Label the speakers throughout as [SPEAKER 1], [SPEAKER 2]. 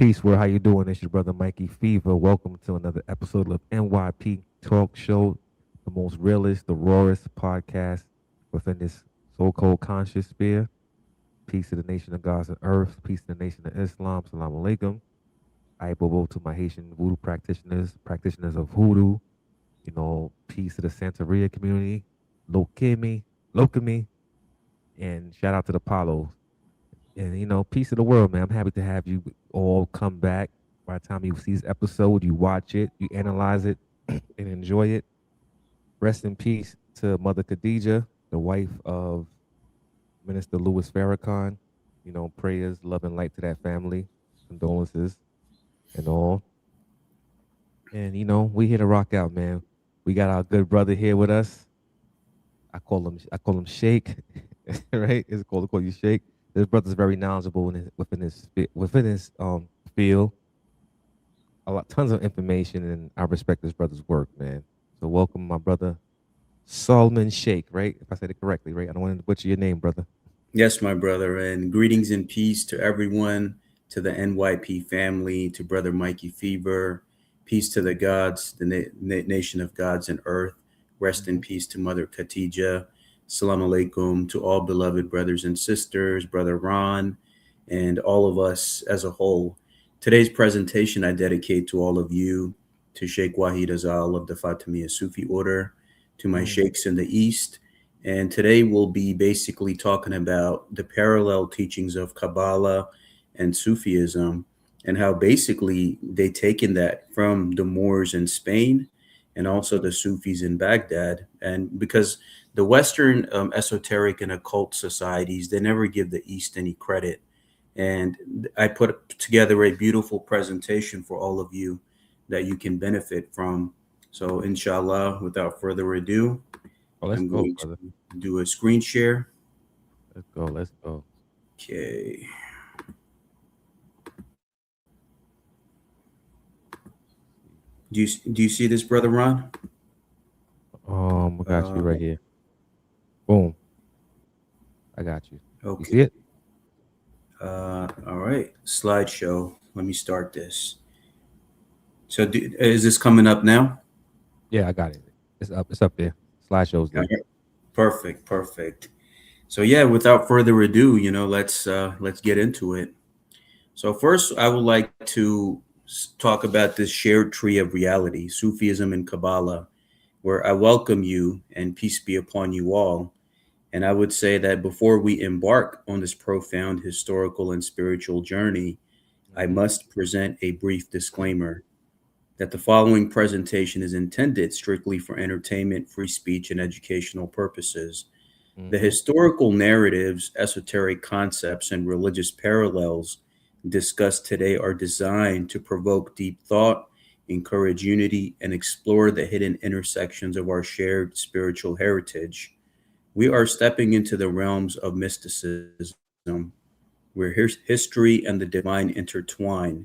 [SPEAKER 1] Peace, world. How you doing? It's your brother Mikey Fever. Welcome to another episode of NYP Talk Show, the most realest, the rawest podcast within this so-called conscious sphere. Peace to the nation of gods and earth. Peace to the nation of Islam. Salam alaikum. I bow to my Haitian voodoo practitioners, practitioners of voodoo. Peace to the Santeria community. Lokimi, and shout out to the Apollos. And peace to the world, man. I'm happy to have you all come back. By the time you see this episode, you watch it, you analyze it, and enjoy it. Rest in peace to Mother Khadija, the wife of Minister Louis Farrakhan. Prayers, love, and light to that family. Condolences and all. And we here to rock out, man. We got our good brother here with us. I call him Shaykh, right? It's cool to call you Shaykh. This brother's very knowledgeable within his field. Tons of information, and I respect this brother's work, man. So welcome, my brother, Salman Shaykh, right? If I said it correctly, right? I don't want to butcher your name, brother.
[SPEAKER 2] Yes, my brother, and greetings and peace to everyone, to the NYP family, to brother Mikey Fever. Peace to the gods, the nation of gods and earth. Rest in peace to Mother Khadija. Salam alaikum to all beloved brothers and sisters, Brother Ron, and all of us as a whole. Today's presentation I dedicate to all of you, to Shaykh Wahid Azal of the Fatimiyya Sufi order, to my sheikhs in the East. And today we'll be basically talking about the parallel teachings of Kabbalah and Sufism and how basically they taken that from the Moors in Spain and also the Sufis in Baghdad. And because the Western esoteric and occult societies, they never give the East any credit. And I put together a beautiful presentation for all of you that you can benefit from. So inshallah, without further ado, I'm going to do a screen share.
[SPEAKER 1] Let's go.
[SPEAKER 2] Okay. Do you see this, Brother Ron?
[SPEAKER 1] I got you right here. Boom. I got you.
[SPEAKER 2] Okay.
[SPEAKER 1] You see it?
[SPEAKER 2] All right. Slideshow. Let me start this. So is this coming up now?
[SPEAKER 1] Yeah, I got it. It's up. It's up there. Slideshow's there.
[SPEAKER 2] Okay. Perfect. So yeah, without further ado, let's get into it. So first, I would like to talk about this shared tree of reality, Sufism and Kabbalah, where I welcome you and peace be upon you all. And I would say that before we embark on this profound historical and spiritual journey, I must present a brief disclaimer that the following presentation is intended strictly for entertainment, free speech, and educational purposes. The historical narratives, esoteric concepts, and religious parallels discussed today are designed to provoke deep thought, encourage unity, and explore the hidden intersections of our shared spiritual heritage. We are stepping into the realms of mysticism, where history and the divine intertwine,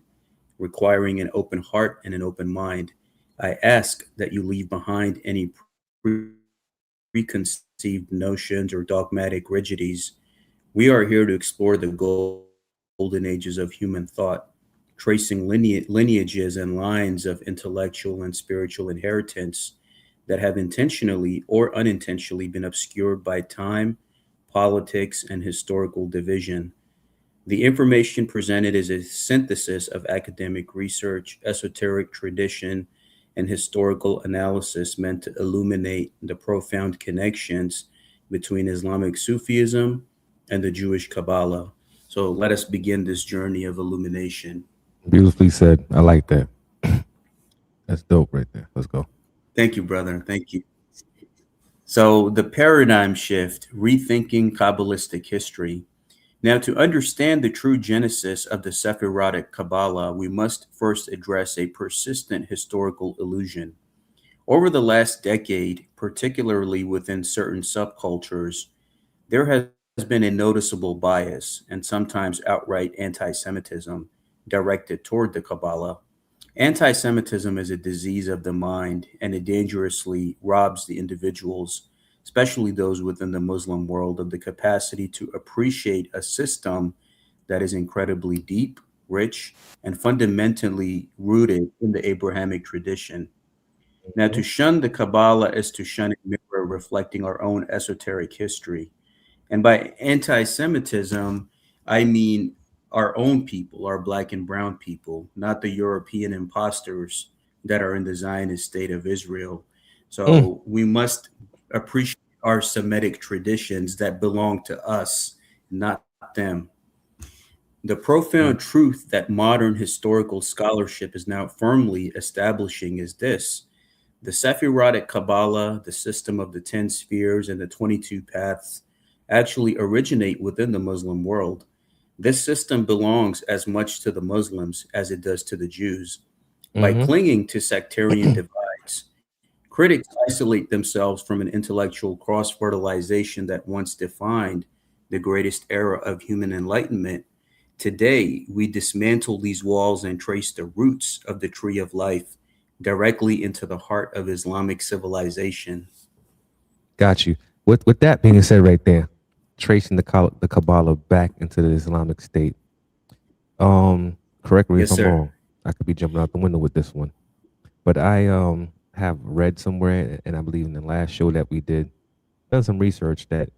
[SPEAKER 2] requiring an open heart and an open mind. I ask that you leave behind any preconceived notions or dogmatic rigidities. We are here to explore the golden ages of human thought, tracing lineages and lines of intellectual and spiritual inheritance that have intentionally or unintentionally been obscured by time, politics, and historical division. The information presented is a synthesis of academic research, esoteric tradition, and historical analysis meant to illuminate the profound connections between Islamic Sufism and the Jewish Kabbalah. So let us begin this journey of illumination.
[SPEAKER 1] Beautifully said. I like that. That's dope right there. Let's go.
[SPEAKER 2] Thank you, brother. Thank you. So the paradigm shift, rethinking Kabbalistic history. Now, to understand the true genesis of the Sephirotic Kabbalah, we must first address a persistent historical illusion. Over the last decade, particularly within certain subcultures, there has been a noticeable bias and sometimes outright anti-Semitism directed toward the Kabbalah. Anti-Semitism is a disease of the mind, and it dangerously robs the individuals, especially those within the Muslim world, of the capacity to appreciate a system that is incredibly deep, rich, and fundamentally rooted in the Abrahamic tradition. Now,
[SPEAKER 1] Mhm.
[SPEAKER 2] to shun the Kabbalah is to shun a mirror reflecting our own esoteric history. And by anti Semitism, I mean our own people, our black and brown people, not the European imposters that are in the Zionist state of Israel.
[SPEAKER 1] Mm.
[SPEAKER 2] So we must appreciate our Semitic traditions that belong to us, not them. The profound
[SPEAKER 1] Mm.
[SPEAKER 2] truth that modern historical scholarship is now firmly establishing is this: the Sephirotic Kabbalah, the system of the 10 spheres, and the 22 paths actually originate within the Muslim world. This system belongs as much to the Muslims as it does to the Jews. By
[SPEAKER 1] Mhm.
[SPEAKER 2] clinging to sectarian divides, critics isolate themselves from an intellectual cross fertilization that once defined the greatest era of human enlightenment. Today, we dismantle these walls and trace the roots of the tree of life directly into the heart of Islamic civilization.
[SPEAKER 1] Got you. With that being said, right there, tracing the Kabbalah back into the Islamic State. Correct me if
[SPEAKER 2] Yes,
[SPEAKER 1] I'm
[SPEAKER 2] sir.
[SPEAKER 1] wrong. I could be jumping out the window with this one, but I have read somewhere, and I believe in the last show that we did, done some research that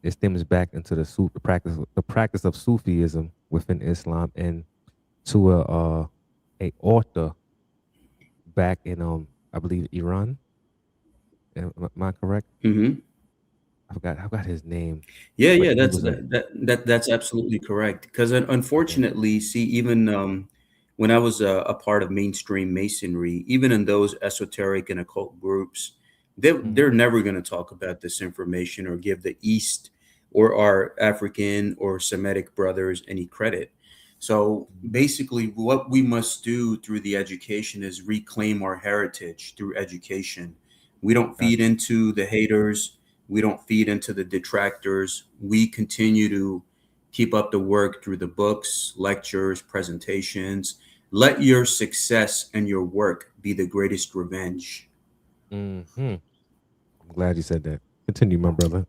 [SPEAKER 1] it stems back into the practice of Sufism within Islam, and to a author back in I believe Iran. Am I correct?
[SPEAKER 2] Hmm.
[SPEAKER 1] I forgot his name,
[SPEAKER 2] Yeah,
[SPEAKER 1] but
[SPEAKER 2] yeah,
[SPEAKER 1] he was a
[SPEAKER 2] that's absolutely correct. Because
[SPEAKER 1] yeah.
[SPEAKER 2] unfortunately, see, even when I was a part of mainstream Masonry, even in those esoteric and occult groups,
[SPEAKER 1] Hmm.
[SPEAKER 2] they're never going to talk about this information or give the East or our African or Semitic brothers any credit. So basically, what we must do through the education is reclaim our heritage through education. We don't
[SPEAKER 1] Got
[SPEAKER 2] feed into the haters, we don't feed into the detractors. We continue to keep up the work through the books, lectures, presentations. Let your success and your work be the greatest revenge.
[SPEAKER 1] you. Hmm. I'm glad you said that. Continue, my brother.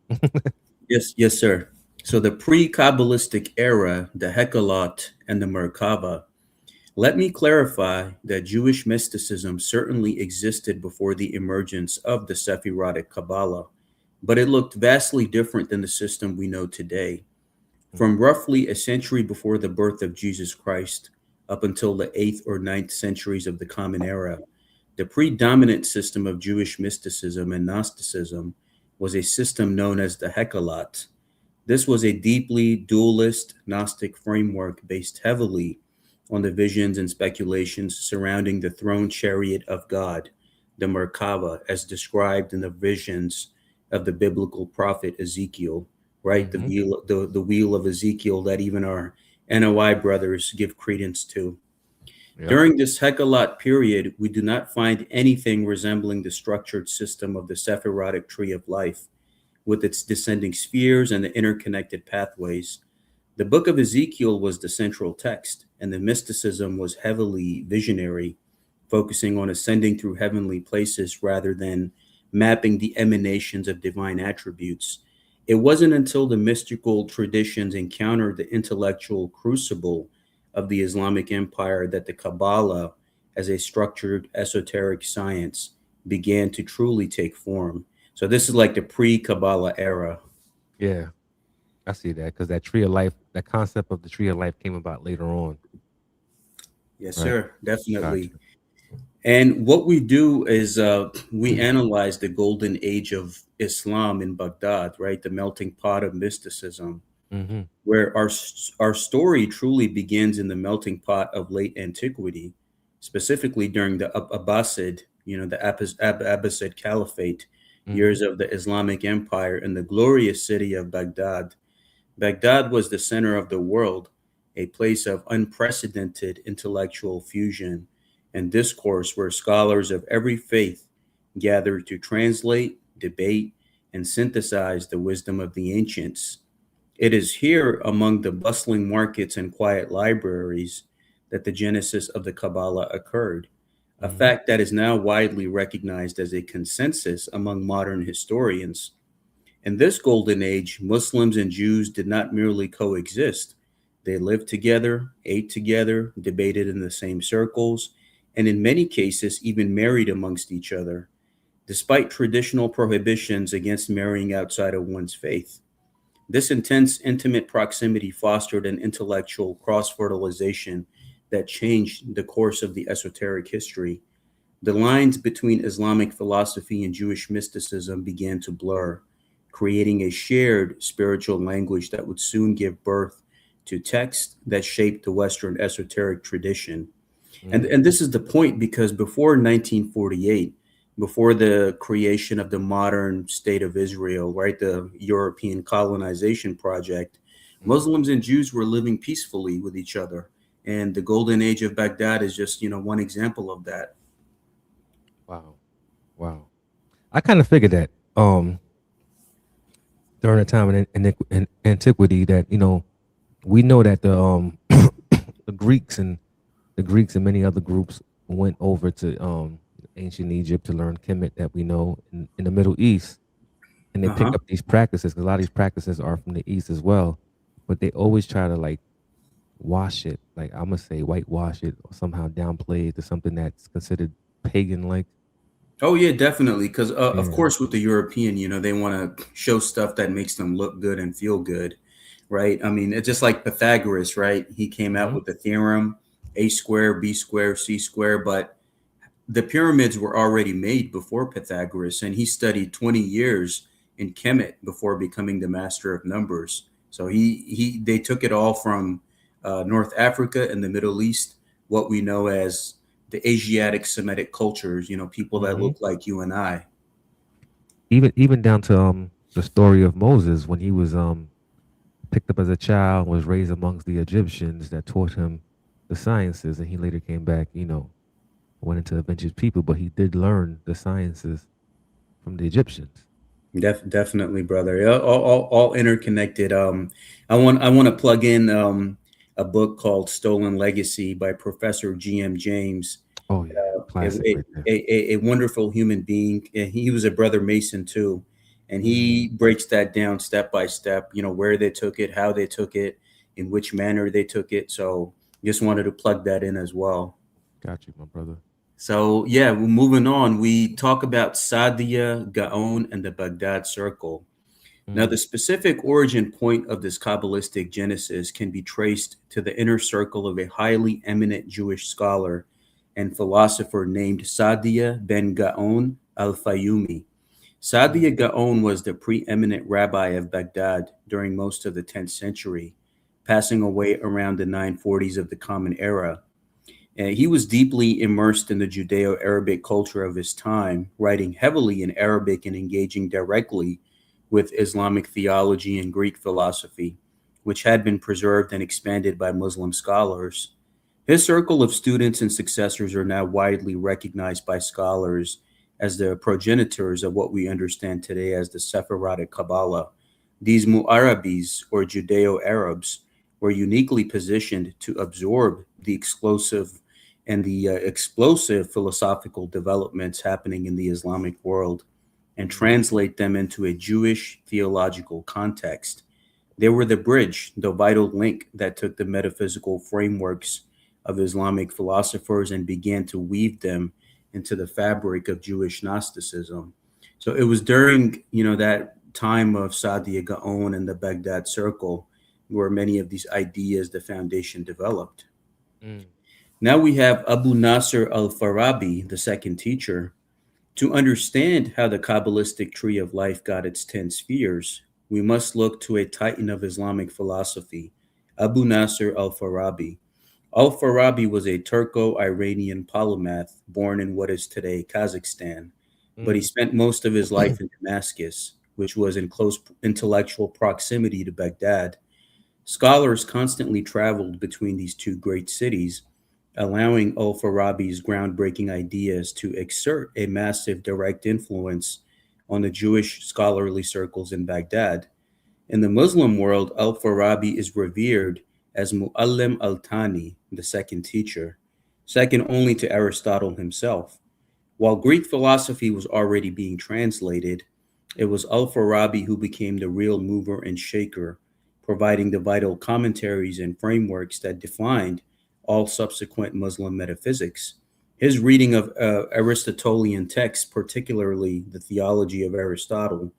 [SPEAKER 2] Yes, yes, sir. So the pre-Kabbalistic era, the Hekalat and the Merkaba. Let me clarify that Jewish mysticism certainly existed before the emergence of the Sephirotic Kabbalah, but it looked vastly different than the system we know today. From
[SPEAKER 1] Hmm.
[SPEAKER 2] roughly a century before the birth of Jesus Christ up until the 8th or ninth centuries of the Common Era, the predominant system of Jewish mysticism and Gnosticism was a system known as the Hekalat. This was a deeply dualist Gnostic framework based heavily on the visions and speculations surrounding the throne chariot of God, the Merkava, as described in the visions of the biblical prophet Ezekiel, right?
[SPEAKER 1] Hmm.
[SPEAKER 2] The wheel of Ezekiel that even our NOI brothers give credence to.
[SPEAKER 1] Yep.
[SPEAKER 2] During this Hekalat period, we do not find anything resembling the structured system of the Sephirotic tree of life, with its descending spheres and the interconnected pathways. The book of Ezekiel was the central text, and the mysticism was heavily visionary, focusing on ascending through heavenly places rather than mapping the emanations of divine attributes. It wasn't until the mystical traditions encountered the intellectual crucible of the Islamic Empire that the Kabbalah, as a structured esoteric science, began to truly take form. So, this is like the pre Kabbalah era.
[SPEAKER 1] Yeah, I see that because that tree of life, that concept of the tree of life came about later on,
[SPEAKER 2] Yes,
[SPEAKER 1] right?
[SPEAKER 2] sir, definitely.
[SPEAKER 1] Gotcha.
[SPEAKER 2] And what we do is we analyze the golden age of Islam in Baghdad, right? The melting pot of mysticism,
[SPEAKER 1] Hmm.
[SPEAKER 2] where our story truly begins in the melting pot of late antiquity, specifically during the Abbasid, the Abbasid Caliphate,
[SPEAKER 1] Hmm.
[SPEAKER 2] years of the Islamic Empire in the glorious city of Baghdad. Baghdad was the center of the world, a place of unprecedented intellectual fusion and discourse where scholars of every faith gathered to translate, debate, and synthesize the wisdom of the ancients. It is here, among the bustling markets and quiet libraries, that the genesis of the Kabbalah occurred, a
[SPEAKER 1] Hmm.
[SPEAKER 2] fact that is now widely recognized as a consensus among modern historians. In this golden age, Muslims and Jews did not merely coexist, They lived together, ate together, debated in the same circles, and in many cases, even married amongst each other, despite traditional prohibitions against marrying outside of one's faith. This intense, intimate proximity fostered an intellectual cross fertilization that changed the course of the esoteric history. The lines between Islamic philosophy and Jewish mysticism began to blur, creating a shared spiritual language that would soon give birth to texts that shaped the Western esoteric tradition. And this is the point because before 1948, before the creation of the modern state of Israel, right, the European colonization project,
[SPEAKER 1] Mm-hmm.
[SPEAKER 2] Muslims and Jews were living peacefully with each other. And the golden age of Baghdad is just, one example of that.
[SPEAKER 1] Wow. Wow. I kind of figured that during the time in antiquity that we know that the Greeks and many other groups went over to ancient Egypt to learn Kemet that we know in the Middle East, and they pick
[SPEAKER 2] Uh-huh.
[SPEAKER 1] up these practices because a lot of these practices are from the East as well, but they always try to like wash it, like I'm gonna say whitewash it or somehow downplay it to something that's considered pagan like.
[SPEAKER 2] Oh yeah, definitely. Because of
[SPEAKER 1] Yeah.
[SPEAKER 2] course, with the European, they want to show stuff that makes them look good and feel good, right? I mean, it's just like Pythagoras, right? He came out
[SPEAKER 1] Hmm.
[SPEAKER 2] with the theorem: a square, b square, c square. But the pyramids were already made before Pythagoras, and he studied 20 years in Kemet before becoming the master of numbers. So they took it all from North Africa and the Middle East, what we know as the Asiatic Semitic cultures, people that
[SPEAKER 1] Hmm.
[SPEAKER 2] look like you and I.
[SPEAKER 1] Even down to the story of Moses when he was picked up as a child, was raised amongst the Egyptians that taught him the sciences, and he later came back, went into avenge people, but he did learn the sciences from the Egyptians.
[SPEAKER 2] Definitely, brother. Yeah, all interconnected. I want to plug in a book called Stolen Legacy by Professor G.M. James.
[SPEAKER 1] Oh yeah,
[SPEAKER 2] a,
[SPEAKER 1] classic
[SPEAKER 2] a,
[SPEAKER 1] right there.
[SPEAKER 2] a wonderful human being. And he was a brother Mason too, and he
[SPEAKER 1] Hmm.
[SPEAKER 2] breaks that down step by step. Where they took it, how they took it, in which manner they took it. So just wanted to plug that in as well.
[SPEAKER 1] Got you, my brother.
[SPEAKER 2] So yeah, we're moving on. We talk about Sadia, Gaon, and the Baghdad Circle. Now, the
[SPEAKER 1] Mm.
[SPEAKER 2] specific origin point of this Kabbalistic genesis can be traced to the inner circle of a highly eminent Jewish scholar and philosopher named Sadia ben Gaon al-Fayoumi.
[SPEAKER 1] Mm.
[SPEAKER 2] Sadia Gaon was the preeminent rabbi of Baghdad during most of the 10th century, passing away around the 940s of the Common Era. He was deeply immersed in the Judeo Arabic culture of his time, writing heavily in Arabic and engaging directly with Islamic theology and Greek philosophy, which had been preserved and expanded by Muslim scholars. His circle of students and successors are now widely recognized by scholars as the progenitors of what we understand today as the Sephardic Kabbalah. These Mu'arabis, or Judeo Arabs, were uniquely positioned to absorb the explosive and the explosive philosophical developments happening in the Islamic world and
[SPEAKER 1] Mm.
[SPEAKER 2] translate them into a Jewish theological context. They were the bridge, the vital link that took the metaphysical frameworks of Islamic philosophers and began to weave them into the fabric of Jewish Gnosticism. So it was during, that time of Sadia Gaon and the Baghdad Circle where many of these ideas, the foundation developed.
[SPEAKER 1] Mm.
[SPEAKER 2] Now we have Abu Nasr al-Farabi, the second teacher. To understand how the Kabbalistic tree of life got its 10 spheres, we must look to a titan of Islamic philosophy, Abu Nasr al-Farabi. Al-Farabi was a Turco-Iranian polymath born in what is today Kazakhstan, but he
[SPEAKER 1] Mm.
[SPEAKER 2] spent most of his life in Damascus, which was in close intellectual proximity to Baghdad. Scholars constantly traveled between these two great cities, allowing al-Farabi's groundbreaking ideas to exert a massive direct influence on the Jewish scholarly circles in Baghdad. In the Muslim world, al-Farabi is revered as Mu'allim al-Thani, the second teacher, second only to Aristotle himself. While Greek philosophy was already being translated, it was al-Farabi who became the real mover and shaker, providing the vital commentaries and frameworks that defined all subsequent Muslim metaphysics. His reading of Aristotelian texts, particularly the theology of Aristotle,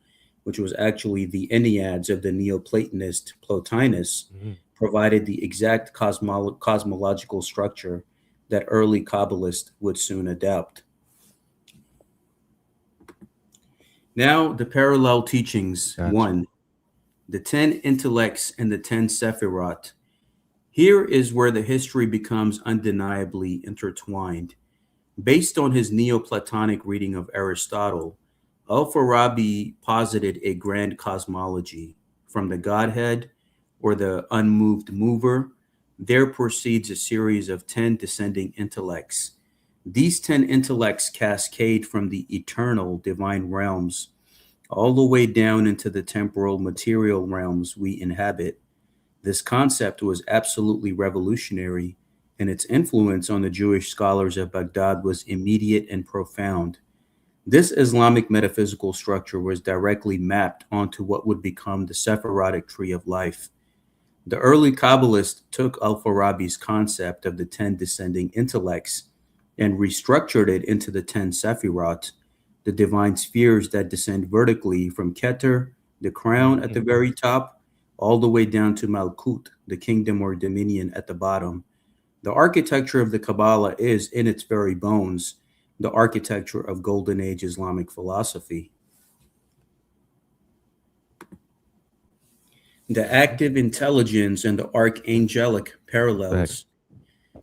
[SPEAKER 2] which was actually the Enneads of the Neoplatonist Plotinus,
[SPEAKER 1] Mhm.
[SPEAKER 2] provided the exact cosmological structure that early Kabbalists would soon adopt. Now, the parallel teachings.
[SPEAKER 1] Gotcha.
[SPEAKER 2] 1. The 10 intellects and the 10 sephirot. Here is where the history becomes undeniably intertwined. Based on his Neoplatonic reading of Aristotle, Al-Farabi posited a grand cosmology. From the Godhead, or the unmoved mover, there proceeds a series of 10 descending intellects. These 10 intellects cascade from the eternal divine realms all the way down into the temporal material realms we inhabit. This concept was absolutely revolutionary, and its influence on the Jewish scholars of Baghdad was immediate and profound. This Islamic metaphysical structure was directly mapped onto what would become the Sephirotic tree of life. The early Kabbalists took Al-Farabi's concept of the 10 descending intellects and restructured it into the 10 Sephirot, the divine spheres that descend vertically from Keter, the crown at the
[SPEAKER 1] Mhm.
[SPEAKER 2] very top, all the way down to Malkut, the kingdom or dominion at the bottom. The architecture of the Kabbalah is, in its very bones, the architecture of Golden Age Islamic philosophy. The active intelligence and the archangelic
[SPEAKER 1] Facts.
[SPEAKER 2] parallels.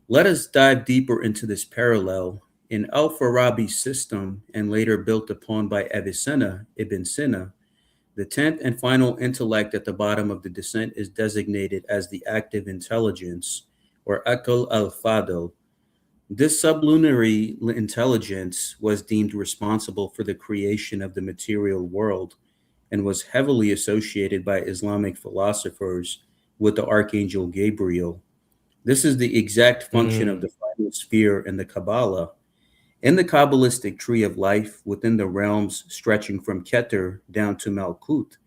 [SPEAKER 2] Let us dive deeper into this parallel. In Al-Farabi's system, and later built upon by Avicenna, Ibn Sina, the 10th and final intellect at the bottom of the descent is designated as the active intelligence, or Aql al-Fadl. This sublunary intelligence was deemed responsible for the creation of the material world and was heavily associated by Islamic philosophers with the Archangel Gabriel. This is the exact function of
[SPEAKER 1] Mm.
[SPEAKER 2] the final sphere in the Kabbalah. In the Kabbalistic tree of life, within the realms stretching from Keter down to Malkut,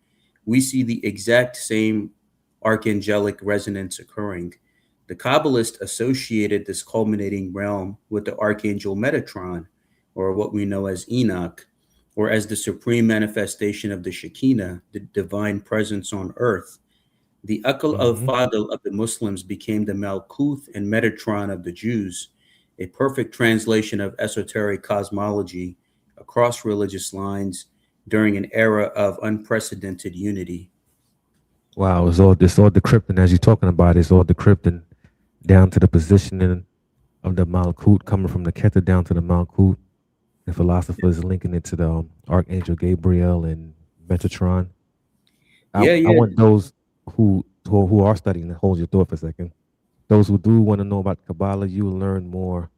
[SPEAKER 2] we see the exact same archangelic resonance occurring. The Kabbalists associated this culminating realm with the archangel Metatron, or what we know as Enoch, or as the supreme manifestation of the Shekinah, the divine presence on earth. The Aql
[SPEAKER 1] Mhm.
[SPEAKER 2] al-Fadl of the Muslims became the Malkuth and Metatron of the Jews, a perfect translation of esoteric cosmology across religious lines during an era of unprecedented unity.
[SPEAKER 1] Wow, it's all decrypting as you're talking about. It's all decrypting down to the positioning of the Malkut coming from the Keter down to the Malkut. The philosophers linking it to the Archangel Gabriel and Metatron. I,
[SPEAKER 2] Yeah,
[SPEAKER 1] I
[SPEAKER 2] yeah.
[SPEAKER 1] want those who are studying to hold your thought for a second. Those who do want to know about Kabbalah, you will learn more.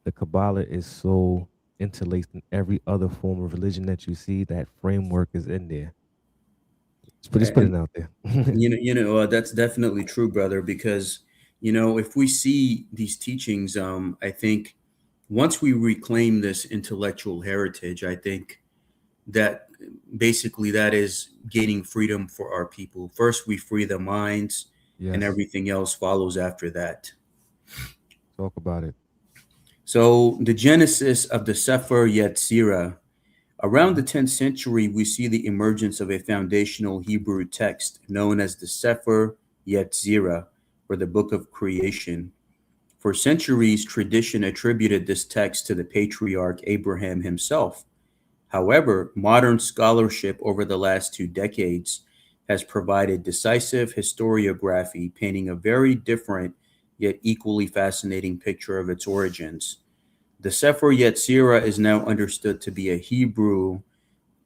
[SPEAKER 1] The Kabbalah is so interlaced in every other form of religion that you see. That framework is in there. Just put
[SPEAKER 2] And
[SPEAKER 1] it out there.
[SPEAKER 2] that's definitely true, brother, because if we see these teachings, I think once we reclaim this intellectual heritage, I think that basically that is gaining freedom for our people. First, we free the minds, and
[SPEAKER 1] Yes,
[SPEAKER 2] everything else follows after that.
[SPEAKER 1] talk about it.
[SPEAKER 2] So, the genesis of the Sefer Yetzirah. Around the
[SPEAKER 1] Mhm.
[SPEAKER 2] 10th century, we see the emergence of a foundational Hebrew text known as the Sefer Yetzirah, or the Book of Creation. For centuries, tradition attributed this text to the patriarch Abraham himself. However, modern scholarship over the last 2 decades has provided decisive historiography painting a very different yet equally fascinating picture of its origins. The Sefer Yetzirah is now understood to be a Hebrew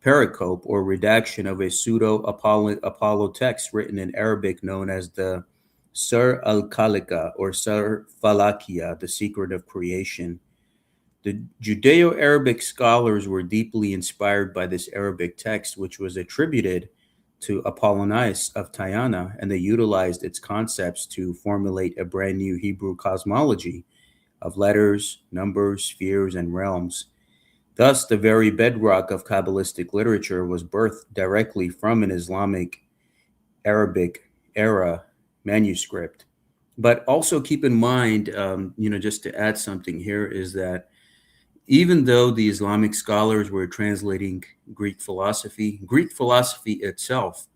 [SPEAKER 2] pericope or redaction of a pseudo Apollo text written in Arabic known as the Sur al Khalika or Sur Falakia, the secret of creation. The Judeo Arabic scholars were deeply inspired by this Arabic text, which was attributed to Apollonius of Tyana, and they utilized its concepts to formulate a brand new Hebrew cosmology of letters, numbers, spheres, and realms. Thus, the very bedrock of Kabbalistic literature was birthed directly from an Islamic Arabic era manuscript. But also keep in mind, just to add something here, is that even though the Islamic scholars were translating Greek philosophy itself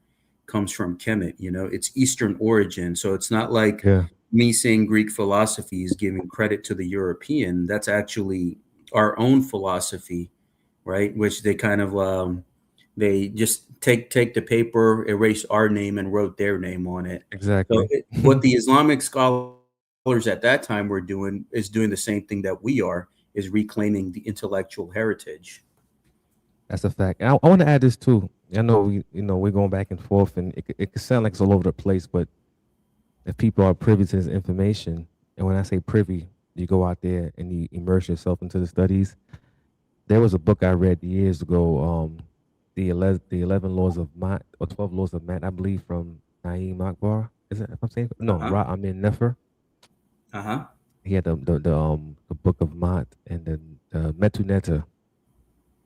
[SPEAKER 2] comes from Kemet. It's Eastern origin. So it's not like
[SPEAKER 1] Yeah,
[SPEAKER 2] me saying Greek philosophy is giving credit to the European. That's actually our own philosophy, right? Which they kind of they just take the paper, erase our name, and wrote their name on it. So
[SPEAKER 1] exactly.
[SPEAKER 2] what the Islamic scholars at that time were doing is doing the same thing that we are, is reclaiming the intellectual heritage.
[SPEAKER 1] That's a fact. I want to add this too. I know we're going back and forth, and it could sound like it's all over the place, but if people are privy to this information, and when I say privy, you go out there and you immerse yourself into the studies. There was a book I read years ago, the 11 laws of Mat or 12 laws of Mat, I believe, from Naeem Akbar. Is it? If I'm saying no,
[SPEAKER 2] Uh-huh.
[SPEAKER 1] Ra Amin Nefer.
[SPEAKER 2] Uh-huh.
[SPEAKER 1] He had the book of Mat and then Metuneta,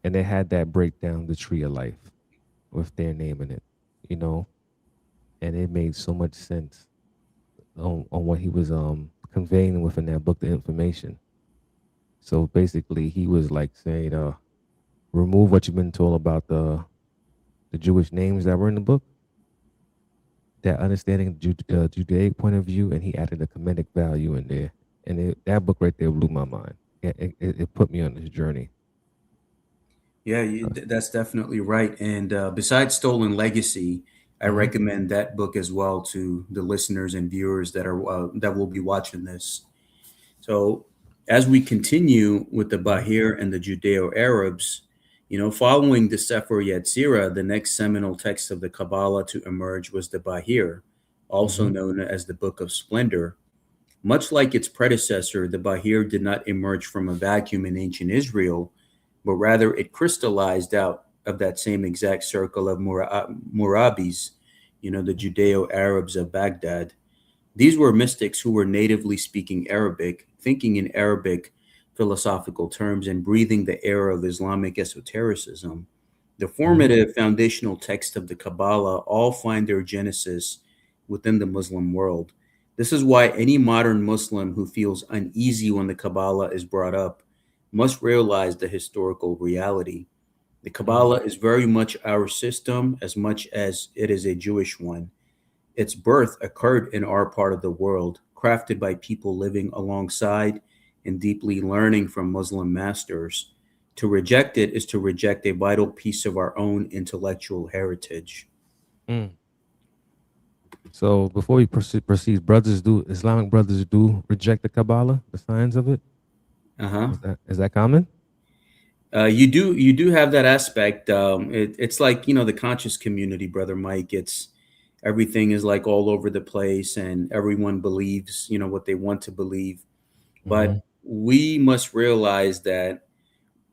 [SPEAKER 1] and they had that breakdown the tree of life with their name in it, you know, and it made so much sense on what he was conveying within that book, the information. So basically, he was like saying, remove what you've been told about the Jewish names that were in the book, that understanding Judaic point of view, and he added a comedic value in there. And that book right there blew my mind. It put me on this journey.
[SPEAKER 2] Yeah, that's definitely right. And besides Stolen Legacy, I
[SPEAKER 1] Mm-hmm.
[SPEAKER 2] recommend that book as well to the listeners and viewers that will be watching this. So, as we continue with the Bahir and the Judeo-Arabs, following the Sefer Yetzirah, the next seminal text of the Kabbalah to emerge was the Bahir, also
[SPEAKER 1] Mm-hmm.
[SPEAKER 2] known as the Book of Splendor. Much like its predecessor, the Bahir did not emerge from a vacuum in ancient Israel, but rather it crystallized out of that same exact circle of Murabis, the Judeo Arabs of Baghdad. These were mystics who were natively speaking Arabic, thinking in Arabic philosophical terms, and breathing the air of Islamic esotericism. The
[SPEAKER 1] Mm-hmm.
[SPEAKER 2] formative foundational texts of the Kabbalah all find their genesis within the Muslim world. This is why any modern Muslim who feels uneasy when the Kabbalah is brought up must realize the historical reality. The
[SPEAKER 1] Mm-hmm.
[SPEAKER 2] Kabbalah is very much our system as much as it is a Jewish one. Its birth occurred in our part of the world, crafted by people living alongside and deeply learning from Muslim masters. To reject it is to reject a vital piece of our own intellectual heritage.
[SPEAKER 1] Mm. So before we proceed, Islamic brothers do reject the Kabbalah, the signs of it?
[SPEAKER 2] Uh-huh.
[SPEAKER 1] Is that common?
[SPEAKER 2] You do have that aspect. It's like the conscious community, brother Mike. It's everything is like all over the place, and everyone believes what they want to believe.
[SPEAKER 1] Mm-hmm.
[SPEAKER 2] But we must realize that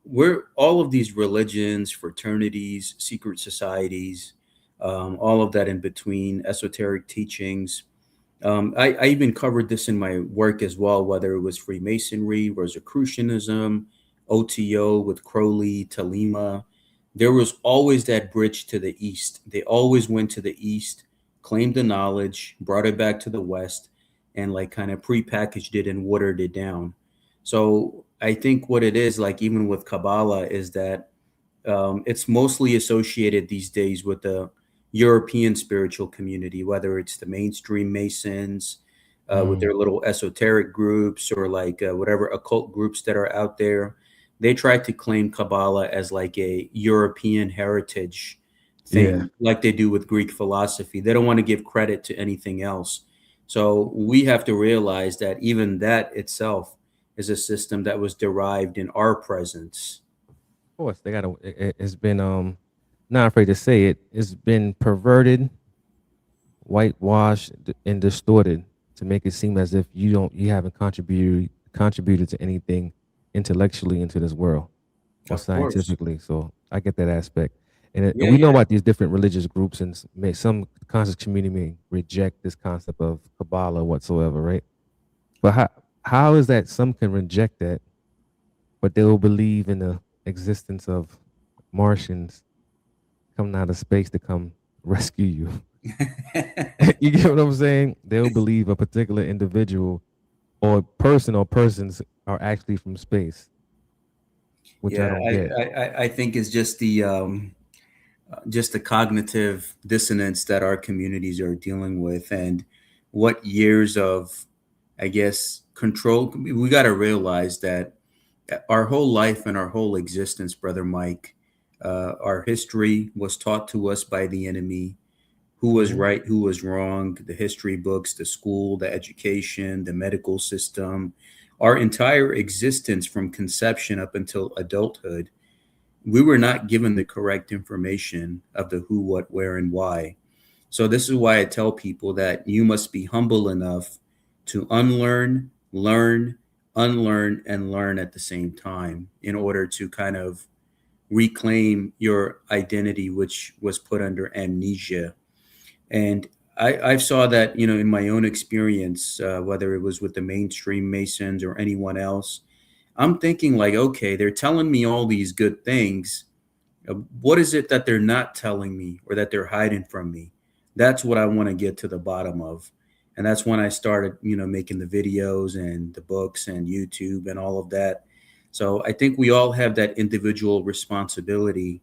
[SPEAKER 2] we're all of these religions, fraternities, secret societies, all of that in between, esoteric teachings. I even covered this in my work as well, whether it was Freemasonry, Rosicrucianism, OTO with Crowley, Talima. There was always that bridge to the East. They always went to the East, claimed the knowledge, brought it back to the West, and like kind of prepackaged it and watered it down. So I think what it is, like even with Kabbalah, is that it's mostly associated these days with the European spiritual community, whether it's the mainstream Masons with
[SPEAKER 1] Mm.
[SPEAKER 2] their little esoteric groups or like whatever occult groups that are out there. They try to claim Kabbalah as like a European heritage
[SPEAKER 1] Yeah.
[SPEAKER 2] thing, like they do with Greek philosophy. They don't want to give credit to anything else. So we have to realize that even that itself is a system that was derived in our presence.
[SPEAKER 1] Of course, they got to. It's been not afraid to say it. It's been perverted, whitewashed, and distorted to make it seem as if you haven't contributed to anything intellectually into this world or
[SPEAKER 2] Of course.
[SPEAKER 1] scientifically. So I get that aspect, and
[SPEAKER 2] Yeah,
[SPEAKER 1] we know
[SPEAKER 2] yeah.
[SPEAKER 1] about these different religious groups, and some conscious community may reject this concept of Kabbalah whatsoever, right? But how is that some can reject that, but they will believe in the existence of Martians coming out of space to come rescue you? You get what I'm saying? They'll believe a particular individual or person or persons are actually from space, which I
[SPEAKER 2] Yeah,
[SPEAKER 1] don't get.
[SPEAKER 2] I think it's just the cognitive dissonance that our communities are dealing with, and what years of, I guess, control. We got to realize that our whole life and our whole existence, Brother Mike, our history was taught to us by the enemy. Who was
[SPEAKER 1] Hmm.
[SPEAKER 2] right, who was wrong, the history books, the school, the education, the medical system, our entire existence from conception up until adulthood, we were not given the correct information of the who, what, where, and why. So, this is why I tell people that you must be humble enough to unlearn, learn, unlearn, and learn at the same time in order to kind of reclaim your identity, which was put under amnesia. And I saw that, in my own experience, whether it was with the mainstream Masons or anyone else. I'm thinking, like, okay, they're telling me all these good things. What is it that they're not telling me or that they're hiding from me? That's what I want to get to the bottom of. And that's when I started, making the videos and the books and YouTube and all of that. So I think we all have that individual responsibility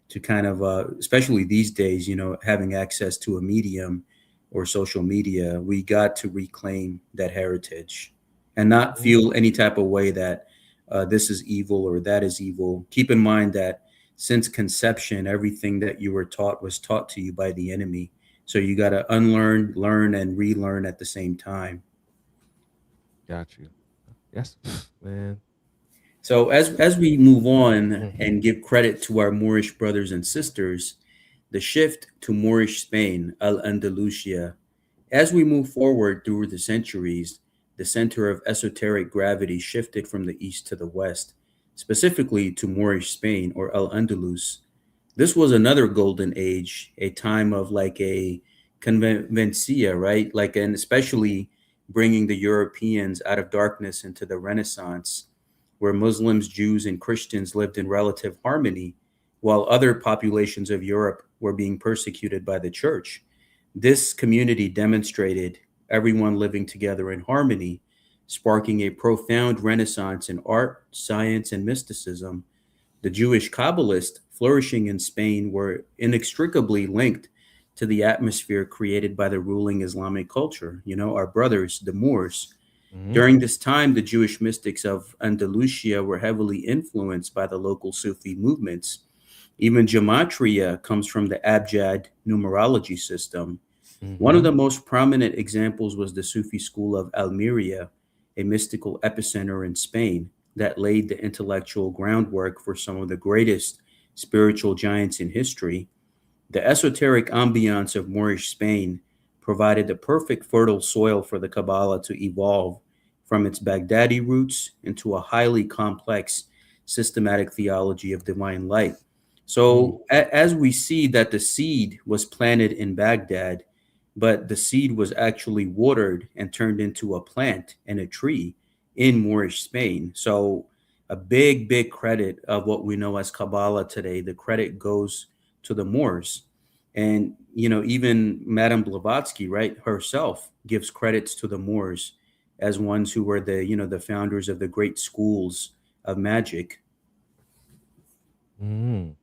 [SPEAKER 2] to kind of, especially these days, having access to a medium or social media, we got to reclaim that heritage and not
[SPEAKER 1] Hmm.
[SPEAKER 2] feel any type of way that this is evil or that is evil. Keep in mind that since conception, everything that you were taught was taught to you by the enemy. So you got to unlearn, learn, and relearn at the same time.
[SPEAKER 1] Got you. Yes, man.
[SPEAKER 2] So as we move on
[SPEAKER 1] Hmm.
[SPEAKER 2] and give credit to our Moorish brothers and sisters, the shift to Moorish Spain, Al Andalusia, as we move forward through the centuries, the center of esoteric gravity shifted from the east to the west, specifically to Moorish Spain or Al Andalus. This was another golden age, a time of like a conveniencia, right? Like, and especially bringing the Europeans out of darkness into the Renaissance, where Muslims, Jews, and Christians lived in relative harmony, while other populations of Europe were being persecuted by the church. This community demonstrated everyone living together in harmony, sparking a profound renaissance in art, science, and mysticism. The Jewish Kabbalists flourishing in Spain were inextricably linked to the atmosphere created by the ruling Islamic culture. Our brothers, the Moors.
[SPEAKER 1] Hmm.
[SPEAKER 2] During this time, the Jewish mystics of Andalusia were heavily influenced by the local Sufi movements. Even gematria comes from the Abjad numerology system. One of
[SPEAKER 1] Hmm.
[SPEAKER 2] the most prominent examples was the Sufi school of Almeria, a mystical epicenter in Spain that laid the intellectual groundwork for some of the greatest spiritual giants in history. The esoteric ambiance of Moorish Spain provided the perfect fertile soil for the Kabbalah to evolve from its Baghdadi roots into a highly complex systematic theology of divine light.
[SPEAKER 1] Mm.
[SPEAKER 2] So, as we see that the seed was planted in Baghdad, but the seed was actually watered and turned into a plant and a tree in Moorish Spain. So, a big, big credit of what we know as Kabbalah today, the credit goes to the Moors. And, even Madame Blavatsky, right, herself gives credits to the Moors as ones who were the founders of the great schools of magic.
[SPEAKER 1] Mm.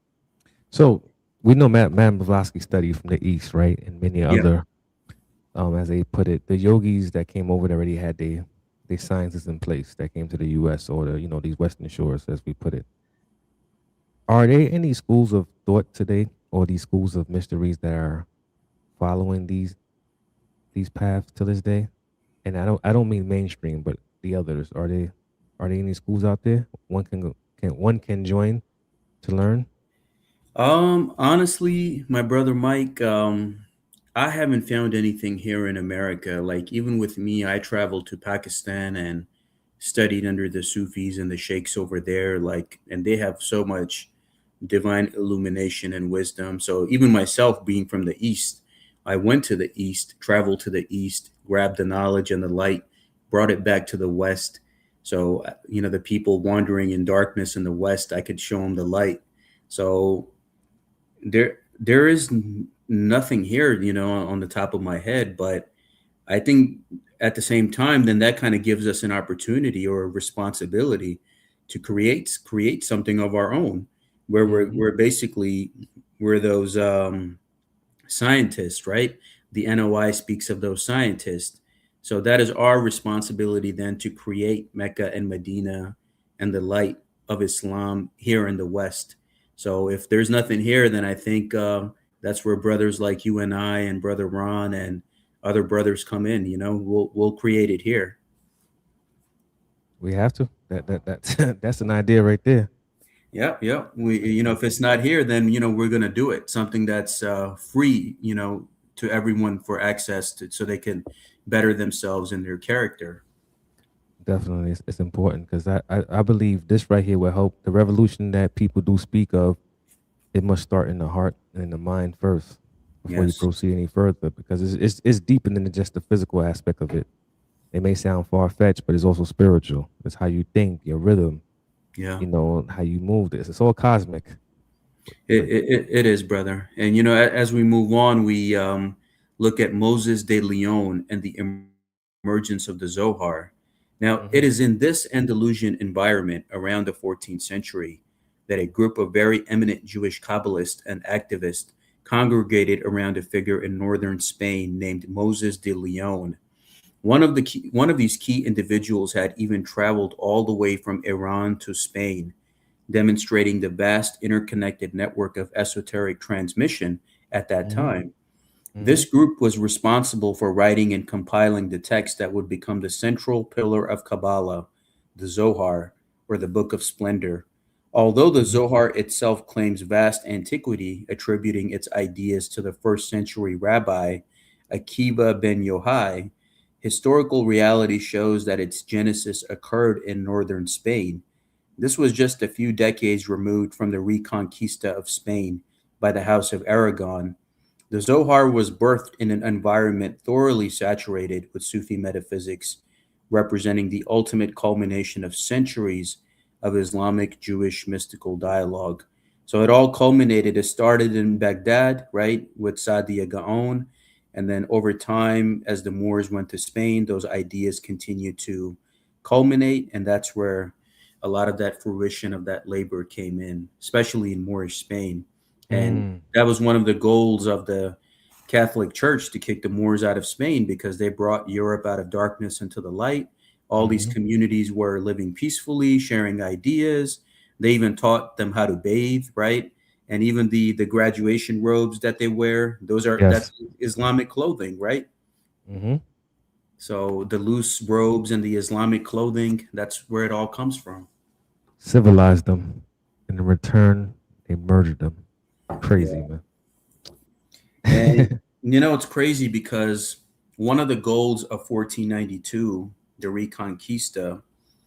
[SPEAKER 1] So we know Madame Blavatsky studied from the East, right? And many
[SPEAKER 2] Yeah.
[SPEAKER 1] other, as they put it, the yogis that came over that already had their sciences in place that came to the U.S. or these Western shores, as we put it. Are there any schools of thought today, or these schools of mysteries that are following these paths to this day? And I don't mean mainstream, but the others. Are there any schools out there one can join to learn?
[SPEAKER 2] Honestly, my brother Mike, I haven't found anything here in America. Like, even with me, I traveled to Pakistan and studied under the Sufis and the Sheikhs over there. Like, and they have so much divine illumination and wisdom. So even myself being from the East, I went to the East, traveled to the East, grabbed the knowledge and the light, brought it back to the West. So, the people wandering in darkness in the West, I could show them the light. So there is nothing here, on the top of my head. But I think at the same time, then that kind of gives us an opportunity or a responsibility to create something of our own, where
[SPEAKER 1] Hmm.
[SPEAKER 2] we're basically we're those scientists, right? The NOI speaks of those scientists. So that is our responsibility then to create Mecca and Medina and the light of Islam here in the West. So if there's nothing here, then I think that's where brothers like you and I and Brother Ron and other brothers come in. We'll create it here.
[SPEAKER 1] We have to. That's that's an idea right there.
[SPEAKER 2] Yeah, yeah. If it's not here, then we're gonna do it. Something that's free, to everyone for access to, so they can better themselves in their character.
[SPEAKER 1] Definitely, it's important because I believe this right here will help the revolution that people do speak of. It must start in the heart and in the mind first before you
[SPEAKER 2] Yes.
[SPEAKER 1] proceed any further because it's deeper than just the physical aspect of it. It may sound far fetched, but it's also spiritual. It's how you think, your rhythm,
[SPEAKER 2] Yeah.
[SPEAKER 1] how you move this. It's all cosmic.
[SPEAKER 2] It,
[SPEAKER 1] But
[SPEAKER 2] it, it is, brother. And as we move on, we look at Moses de Leon and the emergence of the Zohar. Now, it
[SPEAKER 1] hmm
[SPEAKER 2] is in this Andalusian environment around the 14th century that a group of very eminent Jewish Kabbalists and activists congregated around a figure in northern Spain named Moses de Leon. One of these key individuals had even traveled all the way from Iran to Spain, demonstrating the vast interconnected network of esoteric transmission at that
[SPEAKER 1] hmm
[SPEAKER 2] time.
[SPEAKER 1] hmm
[SPEAKER 2] This group was responsible for writing and compiling the text that would become the central pillar of Kabbalah, the Zohar, or the Book of Splendor. Although the
[SPEAKER 1] hmm
[SPEAKER 2] Zohar itself claims vast antiquity, attributing its ideas to the first century rabbi Akiva ben Yohai, historical reality shows that its genesis occurred in northern Spain. This was just a few decades removed from the Reconquista of Spain by the House of Aragon. The Zohar was birthed in an environment thoroughly saturated with Sufi metaphysics, representing the ultimate culmination of centuries of Islamic Jewish mystical dialogue. So it all culminated, it started in Baghdad, right, with Sadia Gaon. And then over time, as the Moors went to Spain, those ideas continued to culminate. And that's where a lot of that fruition of that labor came in, especially in Moorish Spain. And
[SPEAKER 1] mm
[SPEAKER 2] that was one of the goals of the Catholic Church, to kick the Moors out of Spain, because they brought Europe out of darkness into the light. All these
[SPEAKER 1] hmm
[SPEAKER 2] communities were living peacefully, sharing ideas. They even taught them how to bathe, right? And even the graduation robes that they wear, that's
[SPEAKER 1] Yes.
[SPEAKER 2] Islamic clothing, right?
[SPEAKER 1] hmm
[SPEAKER 2] So the loose robes and the Islamic clothing, that's where it all comes from.
[SPEAKER 1] Civilized them, and in return, they murdered them. Crazy,
[SPEAKER 2] Yeah.
[SPEAKER 1] man.
[SPEAKER 2] And it's crazy because one of the goals of 1492, the Reconquista,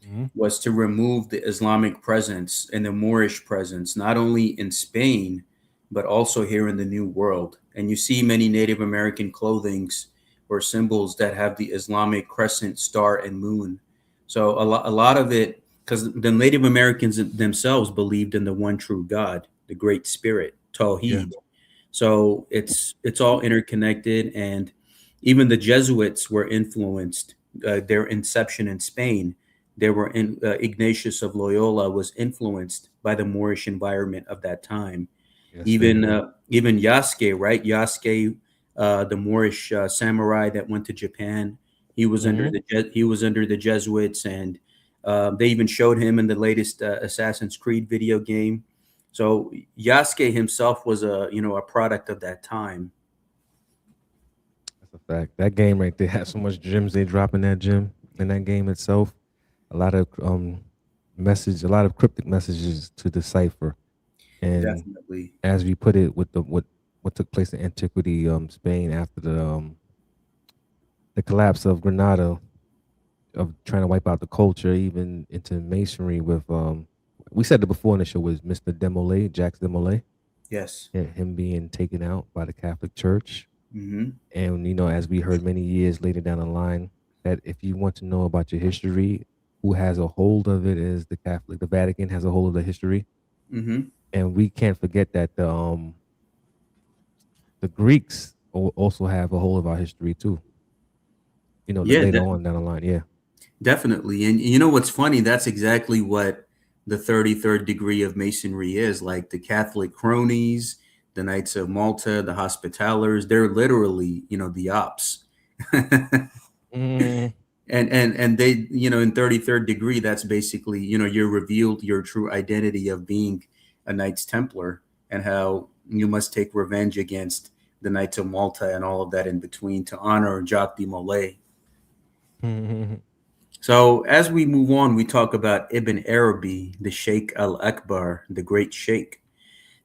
[SPEAKER 1] hmm
[SPEAKER 2] was to remove the Islamic presence and the Moorish presence, not only in Spain, but also here in the New World. And you see many Native American clothings or symbols that have the Islamic crescent, star, and moon. So a lot of it, because the Native Americans themselves believed in the one true God, the Great Spirit,
[SPEAKER 1] Yeah.
[SPEAKER 2] Tawheed. So it's all interconnected, and even the Jesuits were influenced. Their inception in Spain, Ignatius of Loyola was influenced by the Moorish environment of that time.
[SPEAKER 1] Yes,
[SPEAKER 2] Even
[SPEAKER 1] sir.
[SPEAKER 2] even Yasuke, right? Yasuke, the Moorish samurai that went to Japan,
[SPEAKER 1] hmm
[SPEAKER 2] he was under the Jesuits, and they even showed him in the latest Assassin's Creed video game. So Yasuke himself was a product of that time.
[SPEAKER 1] That's a fact. That game right there has so much gems they drop in that gym in that game itself. A lot of a lot of cryptic messages to decipher. And
[SPEAKER 2] Definitely.
[SPEAKER 1] as we put it, with what took place in antiquity, Spain after the collapse of Granada, of trying to wipe out the culture, even into masonry with we said it before in the show, was Mr. Demolay, Jacques Demolay,
[SPEAKER 2] Yes.
[SPEAKER 1] and him being taken out by the Catholic Church.
[SPEAKER 2] Hmm.
[SPEAKER 1] And as we heard many years later down the line, that if you want to know about your history, who has a hold of it is the Vatican has a hold of the history.
[SPEAKER 2] Hmm.
[SPEAKER 1] And we can't forget that the Greeks also have a whole of our history too.
[SPEAKER 2] Yeah,
[SPEAKER 1] Later on down the line. Yeah.
[SPEAKER 2] definitely. And you know what's funny? That's exactly what the 33rd degree of Masonry is. Like the Catholic cronies, the Knights of Malta, the Hospitallers, they're literally, the ops.
[SPEAKER 1] Mm,
[SPEAKER 2] And they, in 33rd degree, that's basically, you're revealed your true identity of being a Knights Templar, and how you must take revenge against the Knights of Malta and all of that in between to honor Jacques de Molay. So as we move on, we talk about Ibn Arabi, the Sheikh al-Akbar, the great Sheikh.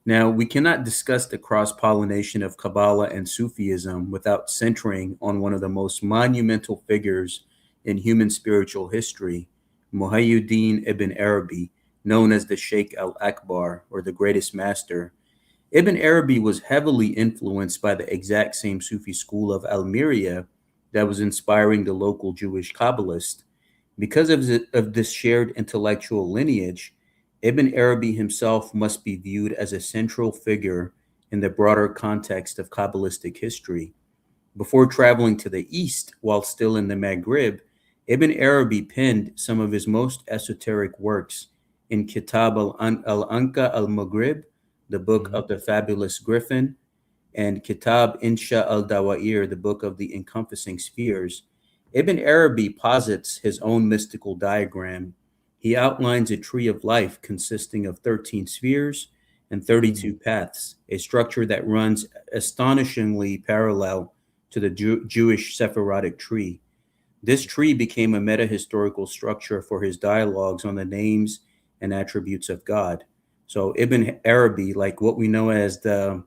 [SPEAKER 2] Now, we cannot discuss the cross-pollination of Kabbalah and Sufism without centering on one of the most monumental figures in human spiritual history, Muhyiddin ibn Arabi, known as the Sheikh al-Akbar, or the greatest master. Ibn Arabi was heavily influenced by the exact same Sufi school of Almeria that was inspiring the local Jewish Kabbalists. Because of this shared intellectual lineage, Ibn Arabi himself must be viewed as a central figure in the broader context of Kabbalistic history. Before traveling to the east while still in the Maghrib, Ibn Arabi penned some of his most esoteric works in Kitab al-Anka al-Maghrib, the Book
[SPEAKER 1] mhm.
[SPEAKER 2] of the Fabulous Griffin, and Kitab Insha al-Dawair, the Book of the Encompassing Spheres. Ibn Arabi posits his own mystical diagram. He outlines a tree of life consisting of 13 spheres and 32
[SPEAKER 1] Mm,
[SPEAKER 2] paths, a structure that runs astonishingly parallel to the Jewish Sephirotic tree. This tree became a meta-historical structure for his dialogues on the names and attributes of God. So Ibn Arabi, like what we know as the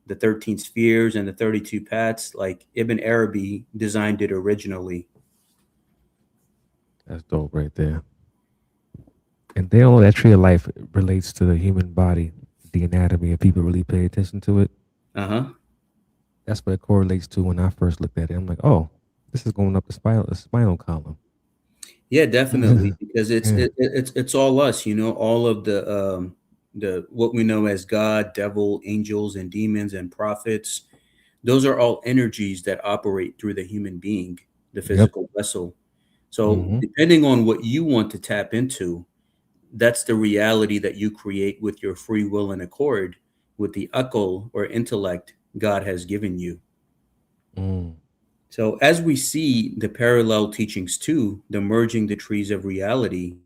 [SPEAKER 2] 13 spheres and the 32 paths, like Ibn Arabi designed it originally.
[SPEAKER 1] that's dope right there. And then all that tree of life relates to the human body, the anatomy, if people really pay attention to it.
[SPEAKER 2] Uh-huh.
[SPEAKER 1] That's what it correlates to when I first looked at it. I'm like, oh, this is going up the spinal column.
[SPEAKER 2] Yeah, definitely, because
[SPEAKER 1] Yeah.
[SPEAKER 2] it's all us, all of the what we know as God, devil, angels, and demons and prophets. Those are all energies that operate through the human being, the
[SPEAKER 1] Yep.
[SPEAKER 2] physical vessel. So
[SPEAKER 1] Hmm.
[SPEAKER 2] depending on what you want to tap into, that's the reality that you create with your free will and accord with the akal or intellect God has given you.
[SPEAKER 1] Mm.
[SPEAKER 2] So as we see the parallel teachings too, the merging the trees of reality,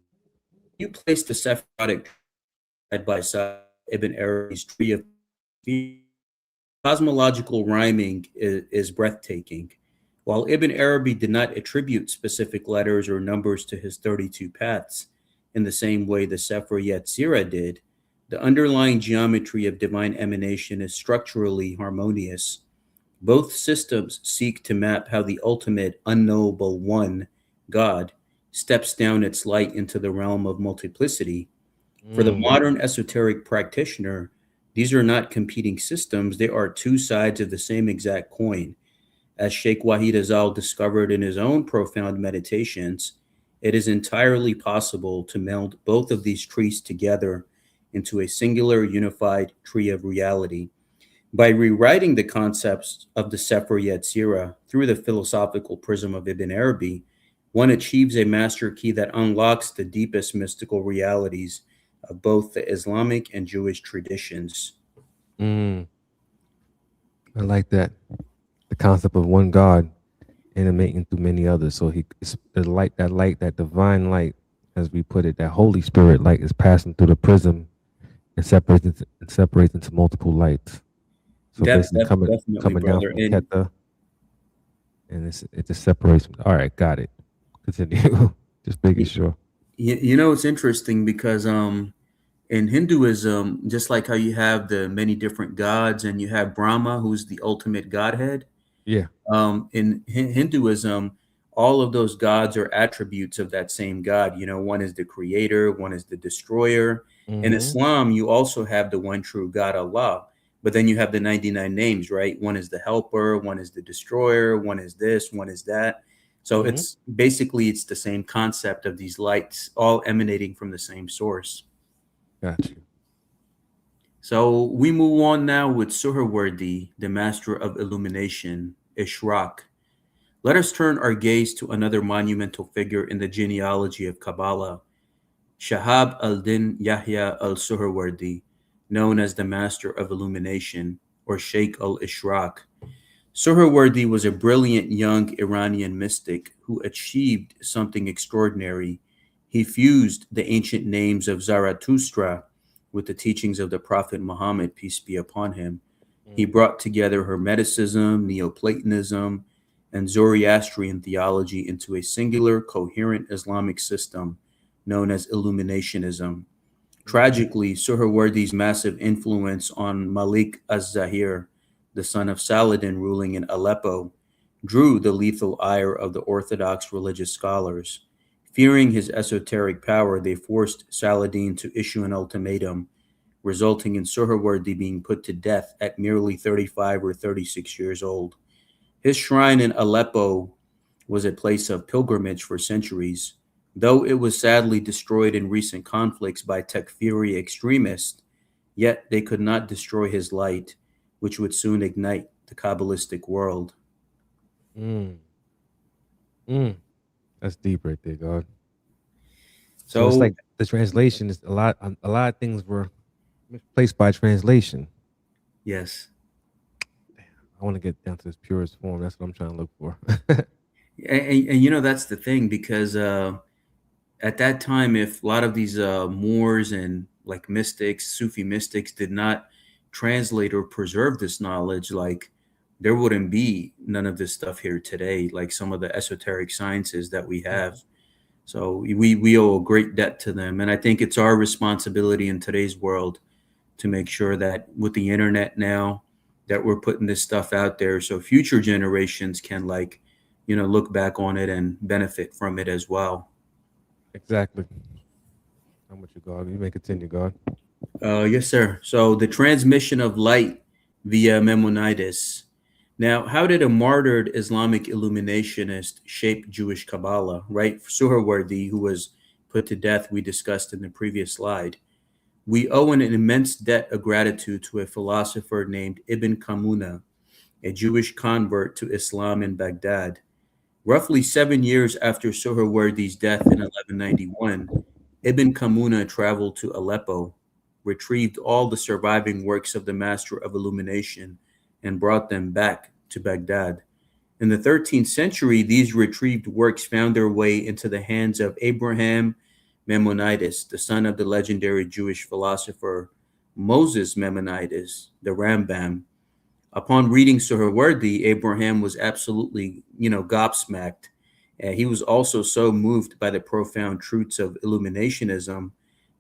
[SPEAKER 2] you place the Sephirotic side by side Ibn Arabi's tree of spheres. Cosmological rhyming is breathtaking. While Ibn Arabi did not attribute specific letters or numbers to his 32 paths in the same way the Sefer Yetzirah did, the underlying geometry of divine emanation is structurally harmonious. Both systems seek to map how the ultimate unknowable one, God, steps down its light into the realm of multiplicity. For the
[SPEAKER 1] Mm.
[SPEAKER 2] modern esoteric practitioner, these are not competing systems, they are two sides of the same exact coin. As Sheikh Wahid Azal discovered in his own profound meditations, it is entirely possible to meld both of these trees together into a singular unified tree of reality. By rewriting the concepts of the Sefer Yetzirah through the philosophical prism of Ibn Arabi, one achieves a master key that unlocks the deepest mystical realities of both the Islamic and Jewish traditions.
[SPEAKER 1] Mm. I like that. The concept of one God animating through many others. So it's the light, that divine light, as we put it, that Holy Spirit light is passing through the prism and separates into multiple lights. So basically coming
[SPEAKER 2] Definitely,
[SPEAKER 1] coming down
[SPEAKER 2] brother.
[SPEAKER 1] from
[SPEAKER 2] And
[SPEAKER 1] Keta, and it just separates. All right, got it. Continue. Just making sure.
[SPEAKER 2] it's interesting because in Hinduism, just like how you have the many different gods and you have Brahma, who's the ultimate godhead,
[SPEAKER 1] Yeah.
[SPEAKER 2] in Hinduism, all of those gods are attributes of that same God. One is the creator, one is the destroyer. In
[SPEAKER 1] Mm-hmm.
[SPEAKER 2] Islam, you also have the one true God, Allah. But then you have the 99 names, right? One is the helper, one is the destroyer, one is this, one is that. So
[SPEAKER 1] Mm-hmm.
[SPEAKER 2] it's the same concept of these lights all emanating from the same source.
[SPEAKER 1] Got you.
[SPEAKER 2] So we move on now with Suhrawardi, the master of illumination, Ishraq. Let us turn our gaze to another monumental figure in the genealogy of Kabbalah, Shahab al-Din Yahya al-Suhrawardi, known as the Master of Illumination, or Shaykh al-Ishraq. Suhrawardi was a brilliant young Iranian mystic who achieved something extraordinary. He fused the ancient names of Zarathustra with the teachings of the Prophet Muhammad, peace be upon him. He brought together Hermeticism, Neoplatonism, and Zoroastrian theology into a singular, coherent Islamic system known as Illuminationism. Tragically, Suhrawardi's massive influence on Malik az-Zahir, the son of Saladin ruling in Aleppo, drew the lethal ire of the Orthodox religious scholars. Fearing his esoteric power, they forced Saladin to issue an ultimatum, resulting in Suhrawardi being put to death at merely 35 or 36 years old. His shrine in Aleppo was a place of pilgrimage for centuries. Though it was sadly destroyed in recent conflicts by Takfiri extremists, yet they could not destroy his light, which would soon ignite the Kabbalistic world.
[SPEAKER 1] Mm. Mm. That's deep right there, God. So
[SPEAKER 2] So,
[SPEAKER 1] it's like the translation is a lot of things were misplaced by translation.
[SPEAKER 2] yes.
[SPEAKER 1] I want to get down to its purest form. That's what I'm trying to look for.
[SPEAKER 2] And you know, that's the thing, because at that time, if a lot of these Moors and like mystics, Sufi mystics, did not translate or preserve this knowledge, like there wouldn't be none of this stuff here today, like some of the esoteric sciences that we have. So we owe a great debt to them. And I think it's our responsibility in today's world to make sure that with the internet now, that we're putting this stuff out there so future generations can, like, you know, look back on it and benefit from it as well.
[SPEAKER 1] Exactly. How much you, God? You may continue, God.
[SPEAKER 2] Yes, sir. So the transmission of light via Maimonides. Now, how did a martyred Islamic illuminationist shape Jewish Kabbalah, right? Suhrawardi, who was put to death, we discussed in the previous slide. We owe an immense debt of gratitude to a philosopher named Ibn Kamuna, a Jewish convert to Islam in Baghdad. Roughly 7 years after Suhrawardi's death in 1191, Ibn Kamuna traveled to Aleppo, retrieved all the surviving works of the Master of Illumination, and brought them back to Baghdad. In the 13th century, these retrieved works found their way into the hands of Abraham Maimonides, the son of the legendary Jewish philosopher Moses Maimonides, the Rambam. Upon reading Suhrawardi, Abraham was absolutely, gobsmacked. He was also so moved by the profound truths of illuminationism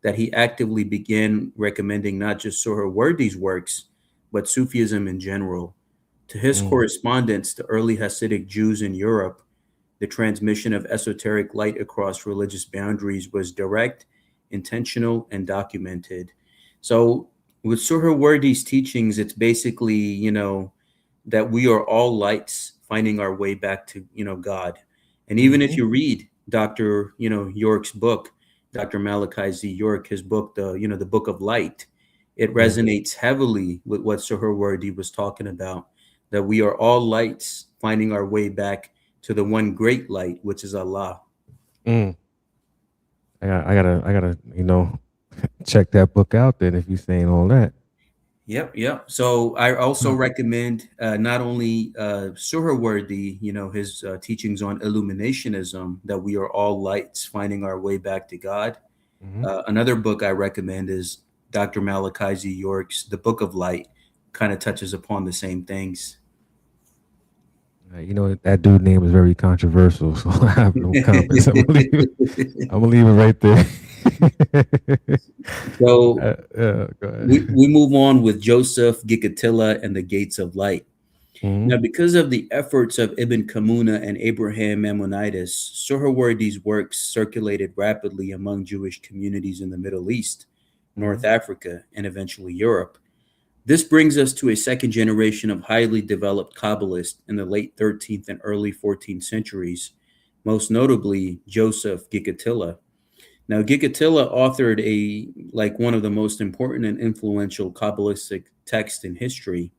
[SPEAKER 2] that he actively began recommending not just Suhrawardi's works, but Sufism in general. To his correspondents, the early Hasidic Jews in Europe, the transmission of esoteric light across religious boundaries was direct, intentional, and documented. So with Suhrawardi's teachings, it's basically, that we are all lights finding our way back to, God. And even if you read Dr. York's book, Dr. Malachi Z. York, his book, the Book of Light, it resonates heavily with what Suhrawardi was talking about, that we are all lights finding our way back to the one great light, which is Allah.
[SPEAKER 1] I gotta, check that book out then if you're saying all that.
[SPEAKER 2] Yep. So I also recommend not only Suhrawardi, his teachings on illuminationism, that we are all lights finding our way back to God. Another book I recommend is Dr. Malachi Z. York's The Book of Light. Kind of touches upon the same things.
[SPEAKER 1] That dude name is very controversial, so I have no comments. I'm gonna leave it right there.
[SPEAKER 2] So
[SPEAKER 1] go ahead.
[SPEAKER 2] we move on with Joseph Gikatilla and the Gates of Light. Now, because of the efforts of Ibn Kamuna and Abraham Maimonides, Suhrawardi's works circulated rapidly among Jewish communities in the Middle East, North Africa, and eventually Europe. This brings us to a second generation of highly developed Kabbalists in the late 13th and early 14th centuries, most notably Joseph Gikatilla. Now, Gigatilla authored one of the most important and influential Kabbalistic texts in history,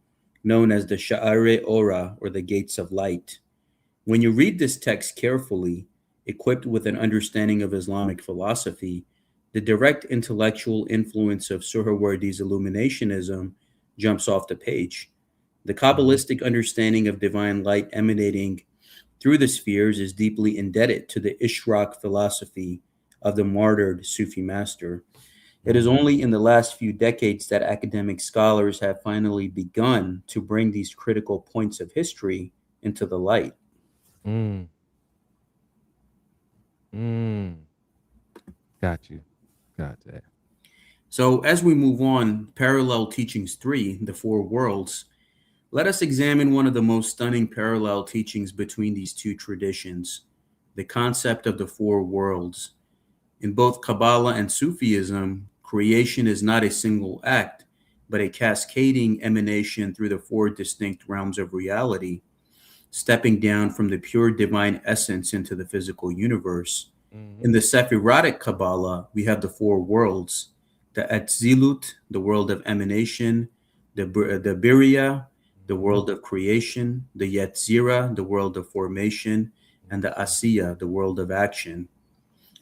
[SPEAKER 2] known as the Sha'are Ora, or the Gates of Light. When you read this text carefully, equipped with an understanding of Islamic philosophy, the direct intellectual influence of Suhrawardi's Illuminationism jumps off the page. The
[SPEAKER 1] Mhm.
[SPEAKER 2] Kabbalistic understanding of divine light emanating through the spheres is deeply indebted to the Ishraq philosophy of the martyred Sufi master. It is
[SPEAKER 1] Mhm.
[SPEAKER 2] only in the last few decades that academic scholars have finally begun to bring these critical points of history into the light.
[SPEAKER 1] Mm. Mm. Got you. Got that.
[SPEAKER 2] So, as we move on, Parallel Teachings 3, the Four Worlds, let us examine one of the most stunning parallel teachings between these two traditions, the concept of the four worlds. In both Kabbalah and Sufism, creation is not a single act, but a cascading emanation through the four distinct realms of reality, stepping down from the pure divine essence into the physical universe. In
[SPEAKER 1] Mhm.
[SPEAKER 2] the Sephirotic Kabbalah, we have the four worlds: the Atzilut, the world of emanation; the Biriya, the
[SPEAKER 1] Mhm.
[SPEAKER 2] world of creation; the Yetzira, the world of formation; and the
[SPEAKER 1] Mhm.
[SPEAKER 2] Asiya, the world of action.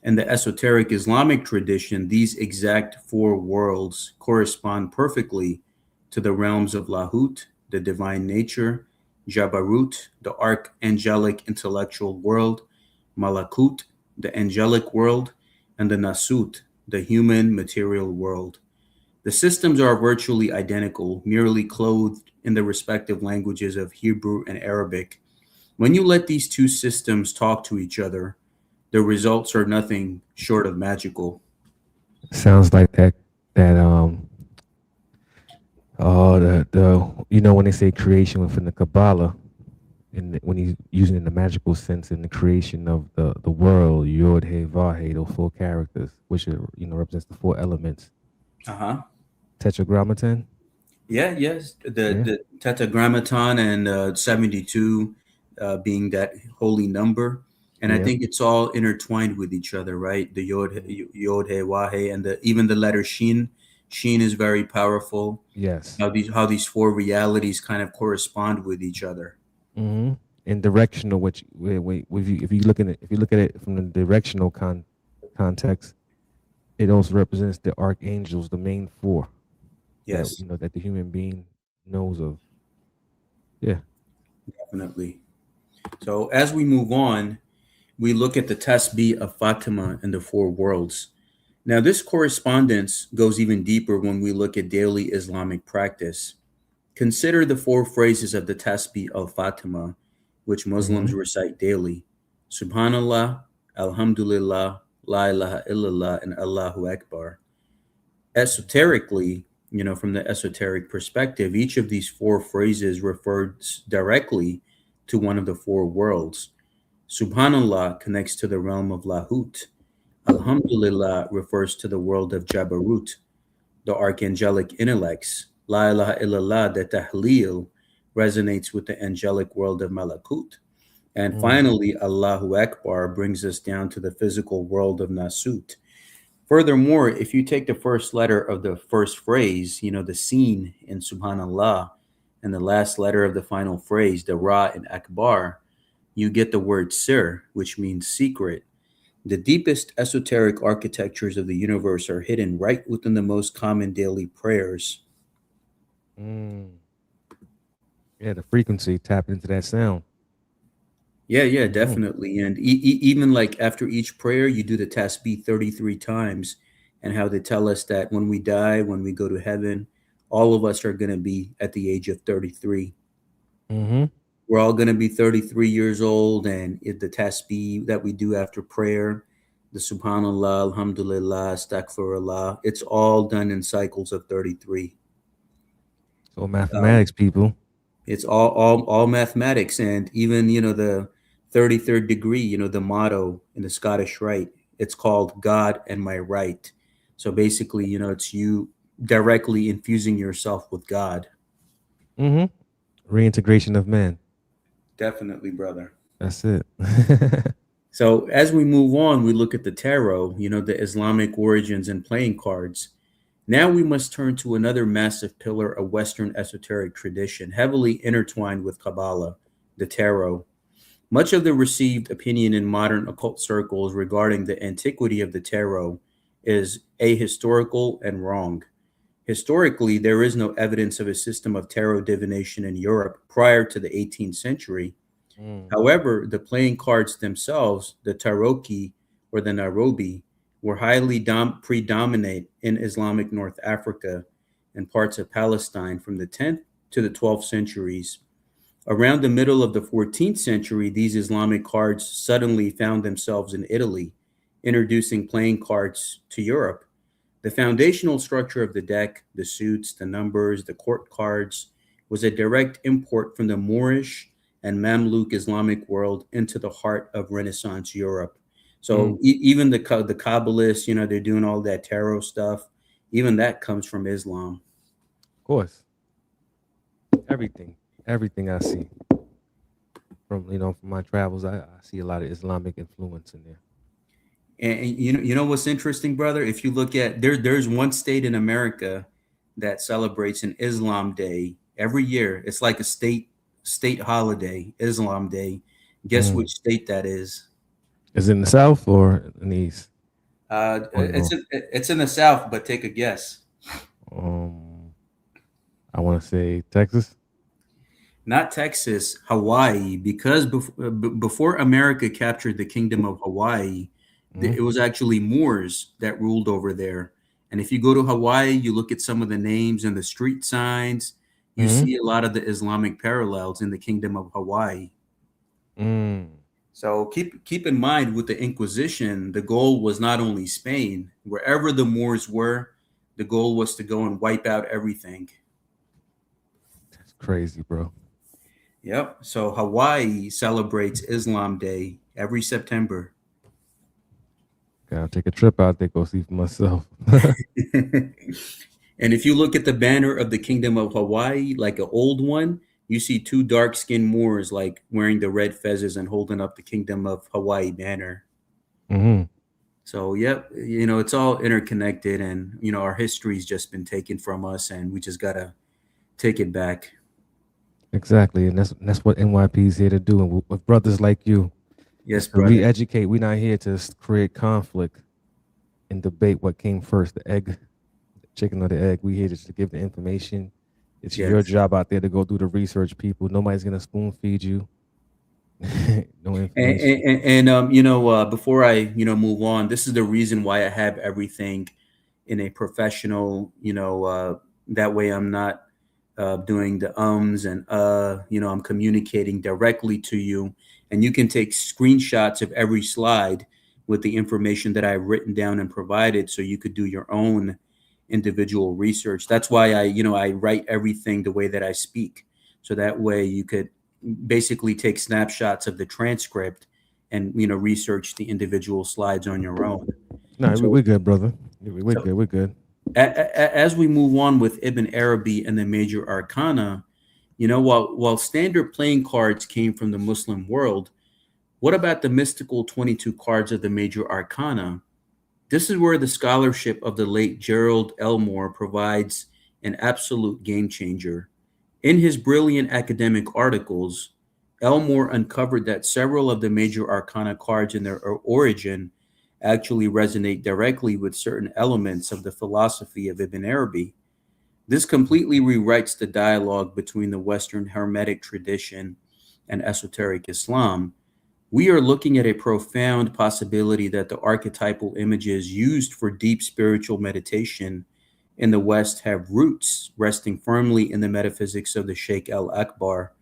[SPEAKER 2] In the esoteric Islamic tradition, these exact four worlds correspond perfectly to the realms of Lahut, the divine nature; Jabarut, the archangelic intellectual world; Malakut, the angelic world; and the Nasut, the human material world. The systems are virtually identical, merely clothed in the respective languages of Hebrew and Arabic. When you let these two systems talk to each other, the results are nothing short of magical.
[SPEAKER 1] Sounds like that the when they say creation within the Kabbalah, and when he's using it in the magical sense in the creation of the world, Yod He Vahe, those four characters, which are, represents the four elements.
[SPEAKER 2] Uh huh.
[SPEAKER 1] Tetragrammaton.
[SPEAKER 2] Yeah, yes.
[SPEAKER 1] Yeah.
[SPEAKER 2] The Tetragrammaton and 72 being that holy number. And I
[SPEAKER 1] Yeah.
[SPEAKER 2] think it's all intertwined with each other, right? The
[SPEAKER 1] Mhm.
[SPEAKER 2] Yod He Wahe, and even the letter Shin. Shin is very powerful.
[SPEAKER 1] Yes.
[SPEAKER 2] How these four realities kind of correspond with each other.
[SPEAKER 1] Hmm. And directional, which if you look at it from the directional context, it also represents the archangels, the main four that
[SPEAKER 2] Yes,
[SPEAKER 1] that the human being knows of. Yeah.
[SPEAKER 2] definitely. So as we move on, we look at the tasbih of Fatima and the four worlds. Now, this correspondence goes even deeper when we look at daily Islamic practice. Consider the four phrases of the tasbih al Fatima, which
[SPEAKER 1] Hmm.
[SPEAKER 2] Muslims recite daily: Subhanallah, Alhamdulillah, La ilaha illallah, and Allahu Akbar. Esoterically, from the esoteric perspective, each of these four phrases refers directly to one of the four worlds. Subhanallah connects to the realm of Lahut. Alhamdulillah refers to the world of Jabarut, the archangelic intellects. La ilaha illallah, the tahleel, resonates with the angelic world of Malakut. And
[SPEAKER 1] Hmm.
[SPEAKER 2] finally, Allahu Akbar brings us down to the physical world of Nasut. Furthermore, if you take the first letter of the first phrase, the seen in Subhanallah, and the last letter of the final phrase, the Ra in Akbar, you get the word Sir, which means secret. The deepest esoteric architectures of the universe are hidden right within the most common daily prayers.
[SPEAKER 1] Mm. Yeah, the frequency, tap into that sound.
[SPEAKER 2] Yeah, yeah,
[SPEAKER 1] Hmm.
[SPEAKER 2] definitely. And even like after each prayer, you do the tasbih 33 times, and how they tell us that when we die, when we go to heaven, all of us are going to be at the age of 33.
[SPEAKER 1] Hmm.
[SPEAKER 2] We're all going to be 33 years old, and the tasbih that we do after prayer, the subhanallah, alhamdulillah, astaghfirullah, it's all done in cycles of 33.
[SPEAKER 1] So
[SPEAKER 2] Um,
[SPEAKER 1] mathematics, people.
[SPEAKER 2] it's all mathematics, and even the 33rd degree, the motto in the Scottish Rite, it's called God and my right. So basically, it's you directly infusing yourself with God.
[SPEAKER 1] Hmm. Reintegration of man.
[SPEAKER 2] Definitely, brother.
[SPEAKER 1] That's it.
[SPEAKER 2] So as we move on, we look at the tarot, the Islamic origins and playing cards. Now we must turn to another massive pillar of Western esoteric tradition, heavily intertwined with Kabbalah, the tarot. Much of the received opinion in modern occult circles regarding the antiquity of the tarot is ahistorical and wrong. Historically, there is no evidence of a system of tarot divination in Europe prior to the 18th century.
[SPEAKER 1] Mm.
[SPEAKER 2] However, the playing cards themselves, the Taroki or the Nairobi, were highly predominant in Islamic North Africa and parts of Palestine from the 10th to the 12th centuries. Around the middle of the 14th century, these Islamic cards suddenly found themselves in Italy, introducing playing cards to Europe. The foundational structure of the deck, the suits, the numbers, the court cards, was a direct import from the Moorish and Mamluk Islamic world into the heart of Renaissance Europe. So
[SPEAKER 1] Mm.
[SPEAKER 2] even the Kabbalists, they're doing all that tarot stuff. Even that comes from Islam.
[SPEAKER 1] Of course, everything, everything I see from my travels, I see a lot of Islamic influence in there.
[SPEAKER 2] And you know what's interesting, brother? If you look at there's one state in America that celebrates an Islam Day every year. It's like a state holiday, Islam Day. Guess
[SPEAKER 1] Mm.
[SPEAKER 2] which state that is?
[SPEAKER 1] Is it in the South or in the East or the
[SPEAKER 2] It's
[SPEAKER 1] North?
[SPEAKER 2] it's in the South, but take a guess.
[SPEAKER 1] Um, I want to say Texas.
[SPEAKER 2] Not Texas, Hawaii, because before America captured the kingdom of Hawaii,
[SPEAKER 1] Mm.
[SPEAKER 2] it was actually Moors that ruled over there. And if you go to Hawaii, you look at some of the names and the street signs, you
[SPEAKER 1] Mm.
[SPEAKER 2] see a lot of the Islamic parallels in the kingdom of Hawaii.
[SPEAKER 1] Mm.
[SPEAKER 2] So keep in mind with the Inquisition, the goal was not only Spain, wherever the Moors were, the goal was to go and wipe out everything.
[SPEAKER 1] That's crazy, bro.
[SPEAKER 2] Yep. So Hawaii celebrates Islam Day every September.
[SPEAKER 1] Gotta take a trip out there, go see for myself.
[SPEAKER 2] And if you look at the banner of the Kingdom of Hawaii, like an old one, you see two dark-skinned Moors like wearing the red fezzes and holding up the Kingdom of Hawaii banner.
[SPEAKER 1] Hmm.
[SPEAKER 2] So, yep, it's all interconnected, and our history's just been taken from us, and we just gotta take it back.
[SPEAKER 1] Exactly, and that's what NYP is here to do. And with brothers like you,
[SPEAKER 2] Yes,
[SPEAKER 1] is to
[SPEAKER 2] brother.
[SPEAKER 1] re-educate. We're not here to create conflict and debate what came first, the egg, the chicken or the egg. We here just to give the information. It's your
[SPEAKER 2] Yes.
[SPEAKER 1] job out there to go do the research, people. Nobody's gonna spoon feed you. No
[SPEAKER 2] And,
[SPEAKER 1] information.
[SPEAKER 2] before I move on, this is the reason why I have everything in a professional, that way I'm not doing the ums and I'm communicating directly to you, and you can take screenshots of every slide with the information that I've written down and provided, so you could do your own individual research. That's why I write everything the way that I speak, so that way you could basically take snapshots of the transcript and research the individual slides on your own.
[SPEAKER 1] No,
[SPEAKER 2] So
[SPEAKER 1] we're good, brother. We're
[SPEAKER 2] so
[SPEAKER 1] good. We're good.
[SPEAKER 2] as we move on with Ibn Arabi and the major arcana, while standard playing cards came from the Muslim world, what about the mystical 22 cards of the major arcana? This is where the scholarship of the late Gerald Elmore provides an absolute game changer. In his brilliant academic articles, Elmore uncovered that several of the major arcana cards in their origin actually resonate directly with certain elements of the philosophy of Ibn Arabi. This completely rewrites the dialogue between the Western Hermetic tradition and esoteric Islam. We are looking at a profound possibility that the archetypal images used for deep spiritual meditation in the West have roots resting firmly in the metaphysics of the Sheikh al Akbar,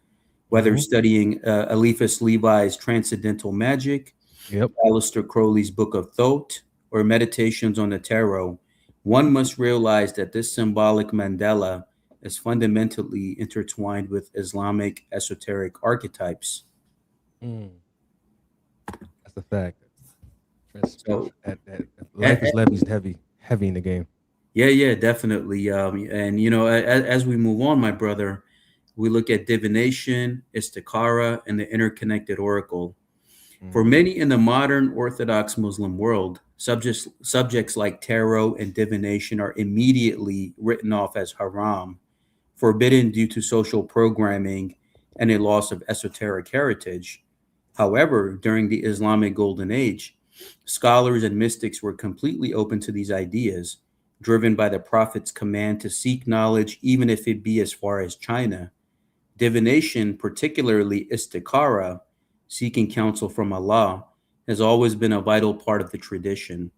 [SPEAKER 2] whether
[SPEAKER 1] Hmm.
[SPEAKER 2] studying Eliphas Levi's Transcendental Magic,
[SPEAKER 1] Yep.
[SPEAKER 2] Aleister Crowley's Book of Thoth, or Meditations on the Tarot. One must realize that this symbolic mandala is fundamentally intertwined with Islamic esoteric archetypes.
[SPEAKER 1] Mm. That's a fact.
[SPEAKER 2] So,
[SPEAKER 1] That
[SPEAKER 2] a-
[SPEAKER 1] life is levy's heavy in the game.
[SPEAKER 2] yeah, definitely. And as we move on, my brother, we look at divination, istikara, and the interconnected oracle. For many in the modern Orthodox Muslim world, subjects like tarot and divination are immediately written off as haram, forbidden due to social programming and a loss of esoteric heritage. However, during the Islamic Golden Age, scholars and mystics were completely open to these ideas, driven by the Prophet's command to seek knowledge, even if it be as far as China. Divination, particularly istikhara, seeking counsel from Allah, has always been a vital part of the tradition.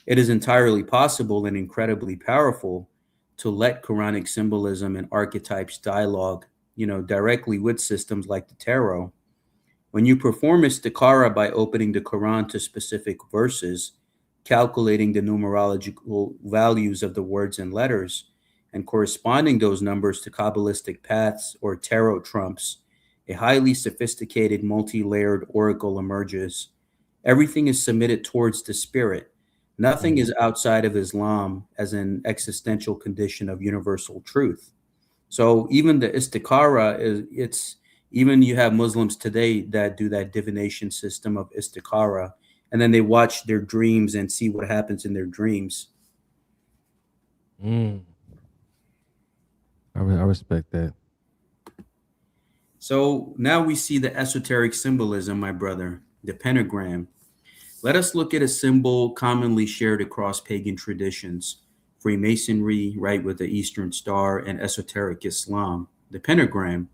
[SPEAKER 2] It is entirely possible and incredibly powerful to let Quranic symbolism and archetypes dialogue, directly with systems like the tarot. When you perform istikhara by opening the Quran to specific verses, calculating the numerological values of the words and letters, and corresponding those numbers to Kabbalistic paths or tarot trumps, a highly sophisticated, multi-layered oracle emerges. Everything is submitted towards the spirit. Nothing is outside of Islam as an existential condition of universal truth. So even the istikhara even you have Muslims today that do that divination system of istikhara, and then they watch their dreams and see what happens in their dreams.
[SPEAKER 1] I respect that.
[SPEAKER 2] So now we see the esoteric symbolism, my brother, the pentagram. Let us look at a symbol commonly shared across pagan traditions, Freemasonry, right, with the Eastern Star, and esoteric Islam, the pentagram.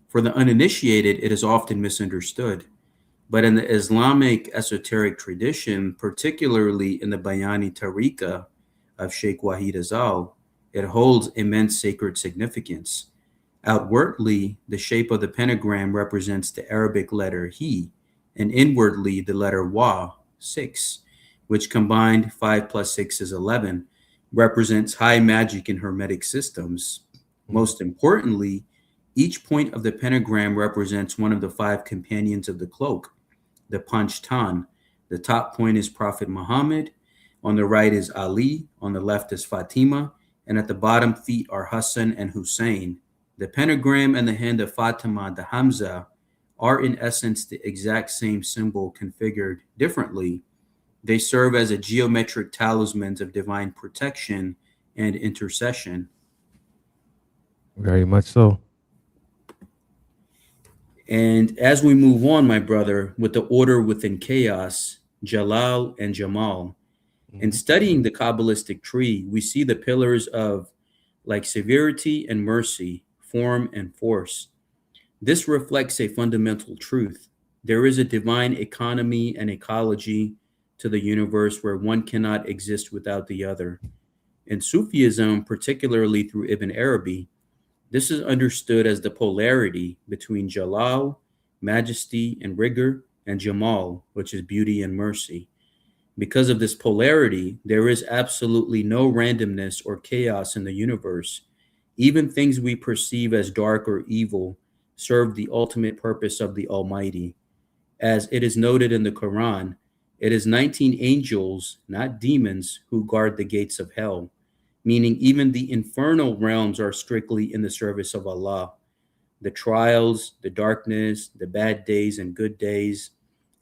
[SPEAKER 2] For the uninitiated, it is often misunderstood. But in the Islamic esoteric tradition, particularly in the Bayani Tariqa of Shaykh Wahid Azal, it holds immense sacred significance. Outwardly, the shape of the pentagram represents the Arabic letter He, and inwardly the letter Wa, 6, which combined 5 plus 6 is 11, represents high magic in Hermetic systems. Most importantly, each point of the pentagram represents one of the 5 companions of the cloak, the Panchtan. The top point is Prophet Muhammad, on the right is Ali, on the left is Fatima, and at the bottom feet are Hassan and Hussein. The pentagram and the hand of Fatima, the Hamza, are in essence the exact same symbol configured differently. They serve as a geometric talismans of divine protection and intercession.
[SPEAKER 1] Very much so.
[SPEAKER 2] And as we move on, my brother, with the order within chaos, Jalal and Jamal, in studying the Kabbalistic tree, we see the pillars of like severity and mercy, form and force. This reflects a fundamental truth. There is a divine economy and ecology to the universe where one cannot exist without the other. In Sufism, particularly through Ibn Arabi, this is understood as the polarity between Jalal, majesty and rigor, and Jamal, which is beauty and mercy. Because of this polarity, there is absolutely no randomness or chaos in the universe. Even things we perceive as dark or evil serve the ultimate purpose of the Almighty. As it is noted in the Quran, it is 19 angels, not demons, who guard the gates of hell, meaning even the infernal realms are strictly in the service of Allah. The trials, the darkness, the bad days and good days,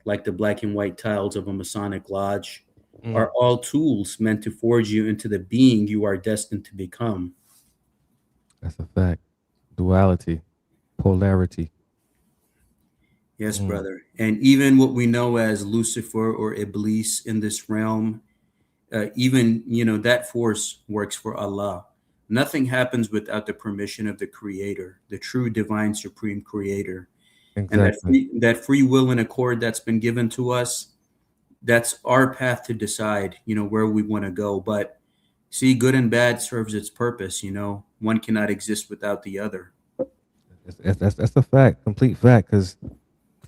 [SPEAKER 2] like the black and white tiles of a Masonic lodge, are all tools meant to forge you into the being you are destined to become.
[SPEAKER 1] That's a fact. Duality, polarity.
[SPEAKER 2] Yes, brother. And even what we know as Lucifer or Iblis in this realm, even, that force works for Allah. Nothing happens without the permission of the Creator, the true divine supreme Creator.
[SPEAKER 1] Exactly.
[SPEAKER 2] And that free will and accord that's been given to us, that's our path to decide, where we want to go. But see, good and bad serves its purpose. One cannot exist without the other.
[SPEAKER 1] That's a fact, complete fact. Because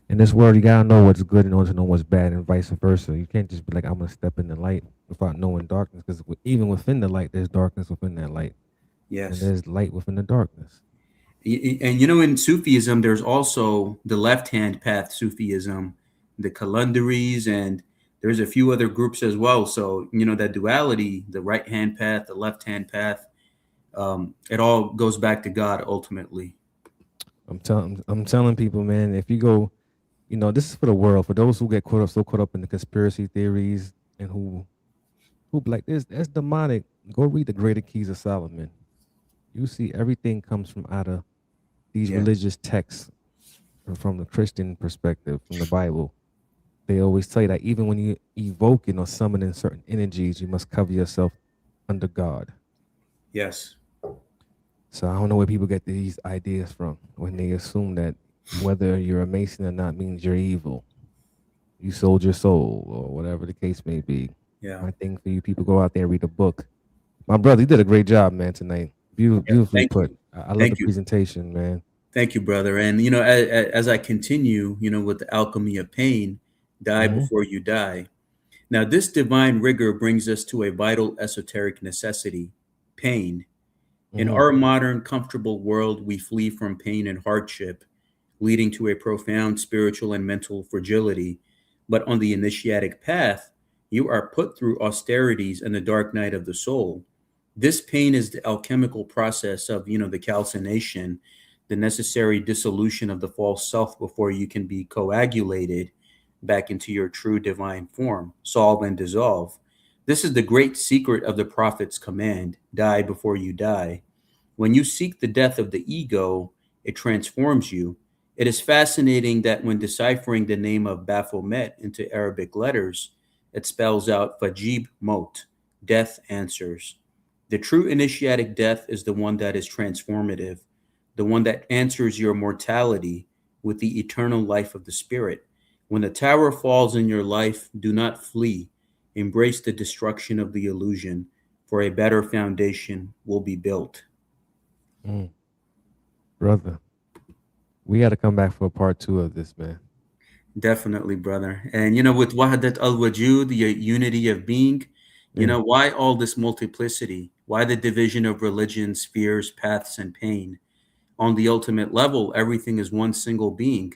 [SPEAKER 1] in this world, you gotta know what's good in order to know what's bad, and vice versa. You can't just be like, I'm gonna step in the light without knowing darkness. Because even within the light, there's darkness within that light.
[SPEAKER 2] Yes.
[SPEAKER 1] And there's light within the darkness.
[SPEAKER 2] And in Sufism, there's also the left-hand path Sufism, the Kalandaris, and there's a few other groups as well. So, that duality, the right-hand path, the left-hand path, it all goes back to God ultimately.
[SPEAKER 1] I'm telling people, man, if you go, this is for the world. For those who get caught up in the conspiracy theories and who be like this, that's demonic. Go read the Greater Keys of Solomon. You see everything comes from out of these
[SPEAKER 2] Yeah.
[SPEAKER 1] religious texts from the Christian perspective, from the Bible. They always tell you that even when you evoking or summoning certain energies, you must cover yourself under God.
[SPEAKER 2] Yes.
[SPEAKER 1] So I don't know where people get these ideas from when they assume that whether you're a Mason or not means you're evil. You sold your soul, or whatever the case may be.
[SPEAKER 2] Yeah.
[SPEAKER 1] My thing for you people, go out there and read a book. My brother, you did a great job, man, tonight.
[SPEAKER 2] Yeah.
[SPEAKER 1] Beautifully
[SPEAKER 2] Thank
[SPEAKER 1] put.
[SPEAKER 2] you.
[SPEAKER 1] I love the
[SPEAKER 2] Thank you.
[SPEAKER 1] presentation, man.
[SPEAKER 2] Thank you, brother. And, as I continue, with the alchemy of pain, die
[SPEAKER 1] Hmm.
[SPEAKER 2] before you die. Now, this divine rigor brings us to a vital esoteric necessity: pain. In
[SPEAKER 1] Hmm.
[SPEAKER 2] our modern, comfortable world, we flee from pain and hardship, leading to a profound spiritual and mental fragility. But on the initiatic path, you are put through austerities and the dark night of the soul. This pain is the alchemical process of, the calcination, the necessary dissolution of the false self before you can be coagulated back into your true divine form, solve and dissolve. This is the great secret of the prophet's command: die before you die. When you seek the death of the ego, it transforms you. It is fascinating that when deciphering the name of Baphomet into Arabic letters, it spells out Fajib Mot, death answers. The true initiatic death is the one that is transformative, the one that answers your mortality with the eternal life of the spirit. When the tower falls in your life, do not flee. Embrace the destruction of the illusion, for a better foundation will be built.
[SPEAKER 1] Mm. Brother, we got to come back for a part two of this, man.
[SPEAKER 2] Definitely, brother. And with Wahadat al-Wujud, the unity of being,
[SPEAKER 1] Yeah.
[SPEAKER 2] why all this multiplicity? Why the division of religion, spheres, paths, and pain? On the ultimate level, everything is one single being,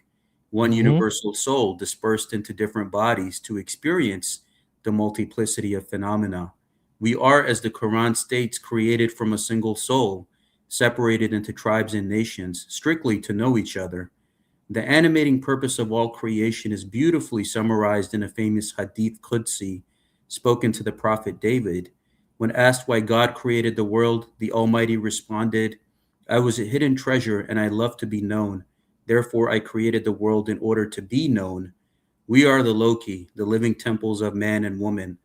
[SPEAKER 2] one
[SPEAKER 1] Hmm.
[SPEAKER 2] universal soul dispersed into different bodies to experience the multiplicity of phenomena. We are, as the Quran states, created from a single soul, separated into tribes and nations, strictly to know each other. The animating purpose of all creation is beautifully summarized in a famous Hadith Qudsi spoken to the prophet David. When asked why God created the world, the Almighty responded, I was a hidden treasure and I love to be known. Therefore, I created the world in order to be known. We are the Loki, the living temples of man and woman,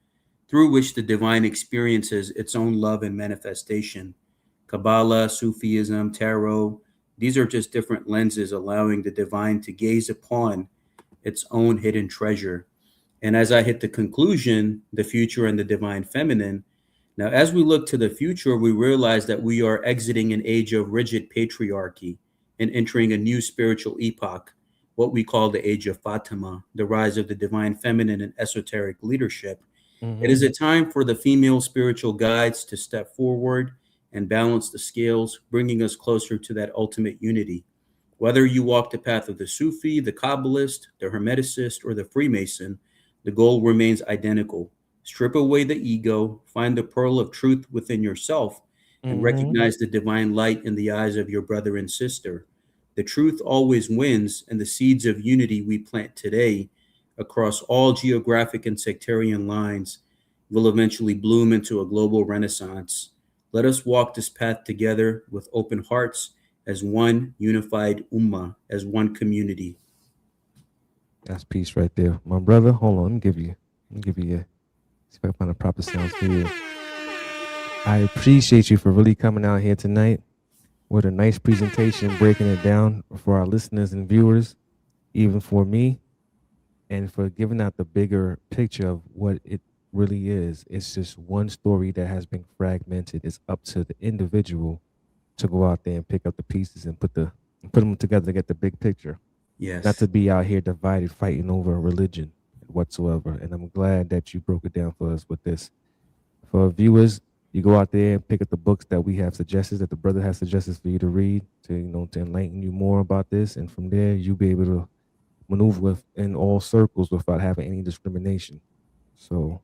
[SPEAKER 2] through which the divine experiences its own love and manifestation. Kabbalah, Sufism, Tarot, these are just different lenses allowing the divine to gaze upon its own hidden treasure. And as I hit the conclusion, the future and the divine feminine, now as we look to the future, we realize that we are exiting an age of rigid patriarchy and entering a new spiritual epoch, what we call the age of Fatima, the rise of the divine feminine and esoteric leadership. It
[SPEAKER 1] Hmm.
[SPEAKER 2] is a time for the female spiritual guides to step forward and balance the scales, bringing us closer to that ultimate unity. Whether you walk the path of the Sufi, the Kabbalist, the Hermeticist, or the Freemason, the goal remains identical. Strip away the ego, find the pearl of truth within yourself, and
[SPEAKER 1] Hmm.
[SPEAKER 2] recognize the divine light in the eyes of your brother and sister. The truth always wins, and the seeds of unity we plant today across all geographic and sectarian lines will eventually bloom into a global renaissance. Let us walk this path together with open hearts as one unified ummah, as one community.
[SPEAKER 1] That's peace right there. My brother, hold on. Let me give you see if I can find the proper sounds for you. I appreciate you for really coming out here tonight with a nice presentation, breaking it down for our listeners and viewers, even for me, and for giving out the bigger picture of what it really is. It's just one story that has been fragmented. It's up to the individual to go out there and pick up the pieces and put them together to get the big picture. Not
[SPEAKER 2] Yes.
[SPEAKER 1] to be out here divided, fighting over a religion whatsoever. And I'm glad that you broke it down for us with this. For our viewers, you go out there and pick up the books that we have suggested, that the brother has suggested for you to read, to enlighten you more about this. And from there, you'll be able to maneuver in all circles without having any discrimination. So,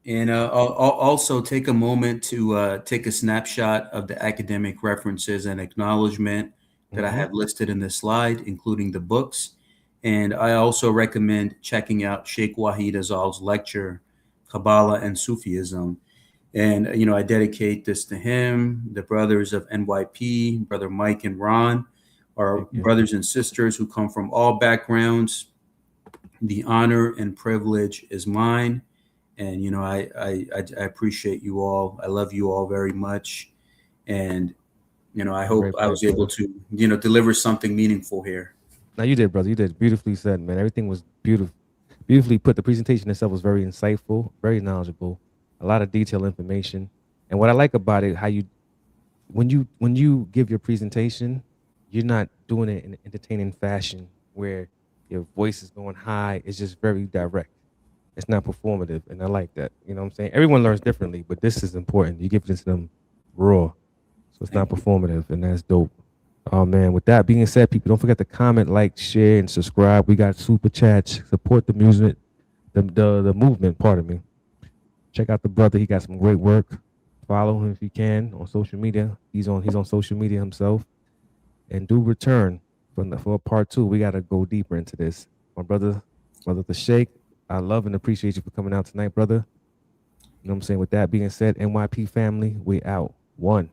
[SPEAKER 2] And I'll also take a moment to take a snapshot of the academic references and acknowledgement that I
[SPEAKER 1] hmm
[SPEAKER 2] have listed in this slide, including the books. And I also recommend checking out Shaykh Wahid Azal's lecture, Kabbalah and Sufism. And, I dedicate this to him, the brothers of NYP, Brother Mike and Ron, our brothers and sisters who come from all backgrounds. The honor and privilege is mine. And, I appreciate you all. I love you all very much. And, I hope I was able to, deliver something meaningful here.
[SPEAKER 1] Now you did, brother. You did. Beautifully said, man. Everything was beautifully put. The presentation itself was very insightful, very knowledgeable, a lot of detailed information. And what I like about it, how you, when you give your presentation, you're not doing it in an entertaining fashion where your voice is going high. It's just very direct. It's not performative, and I like that. You know what I'm saying? Everyone learns differently, but this is important. You give it to them raw, so it's not performative, and that's dope. Oh man, with that being said, people, don't forget to comment, like, share, and subscribe. We got super chats. Support the music, the movement, pardon me. Check out the brother. He got some great work. Follow him if you can on social media. He's on social media himself. And do return for part 2. We gotta go deeper into this. My brother the Shaykh, I love and appreciate you for coming out tonight, brother. You know what I'm saying? With that being said, NYP family, we out. 1.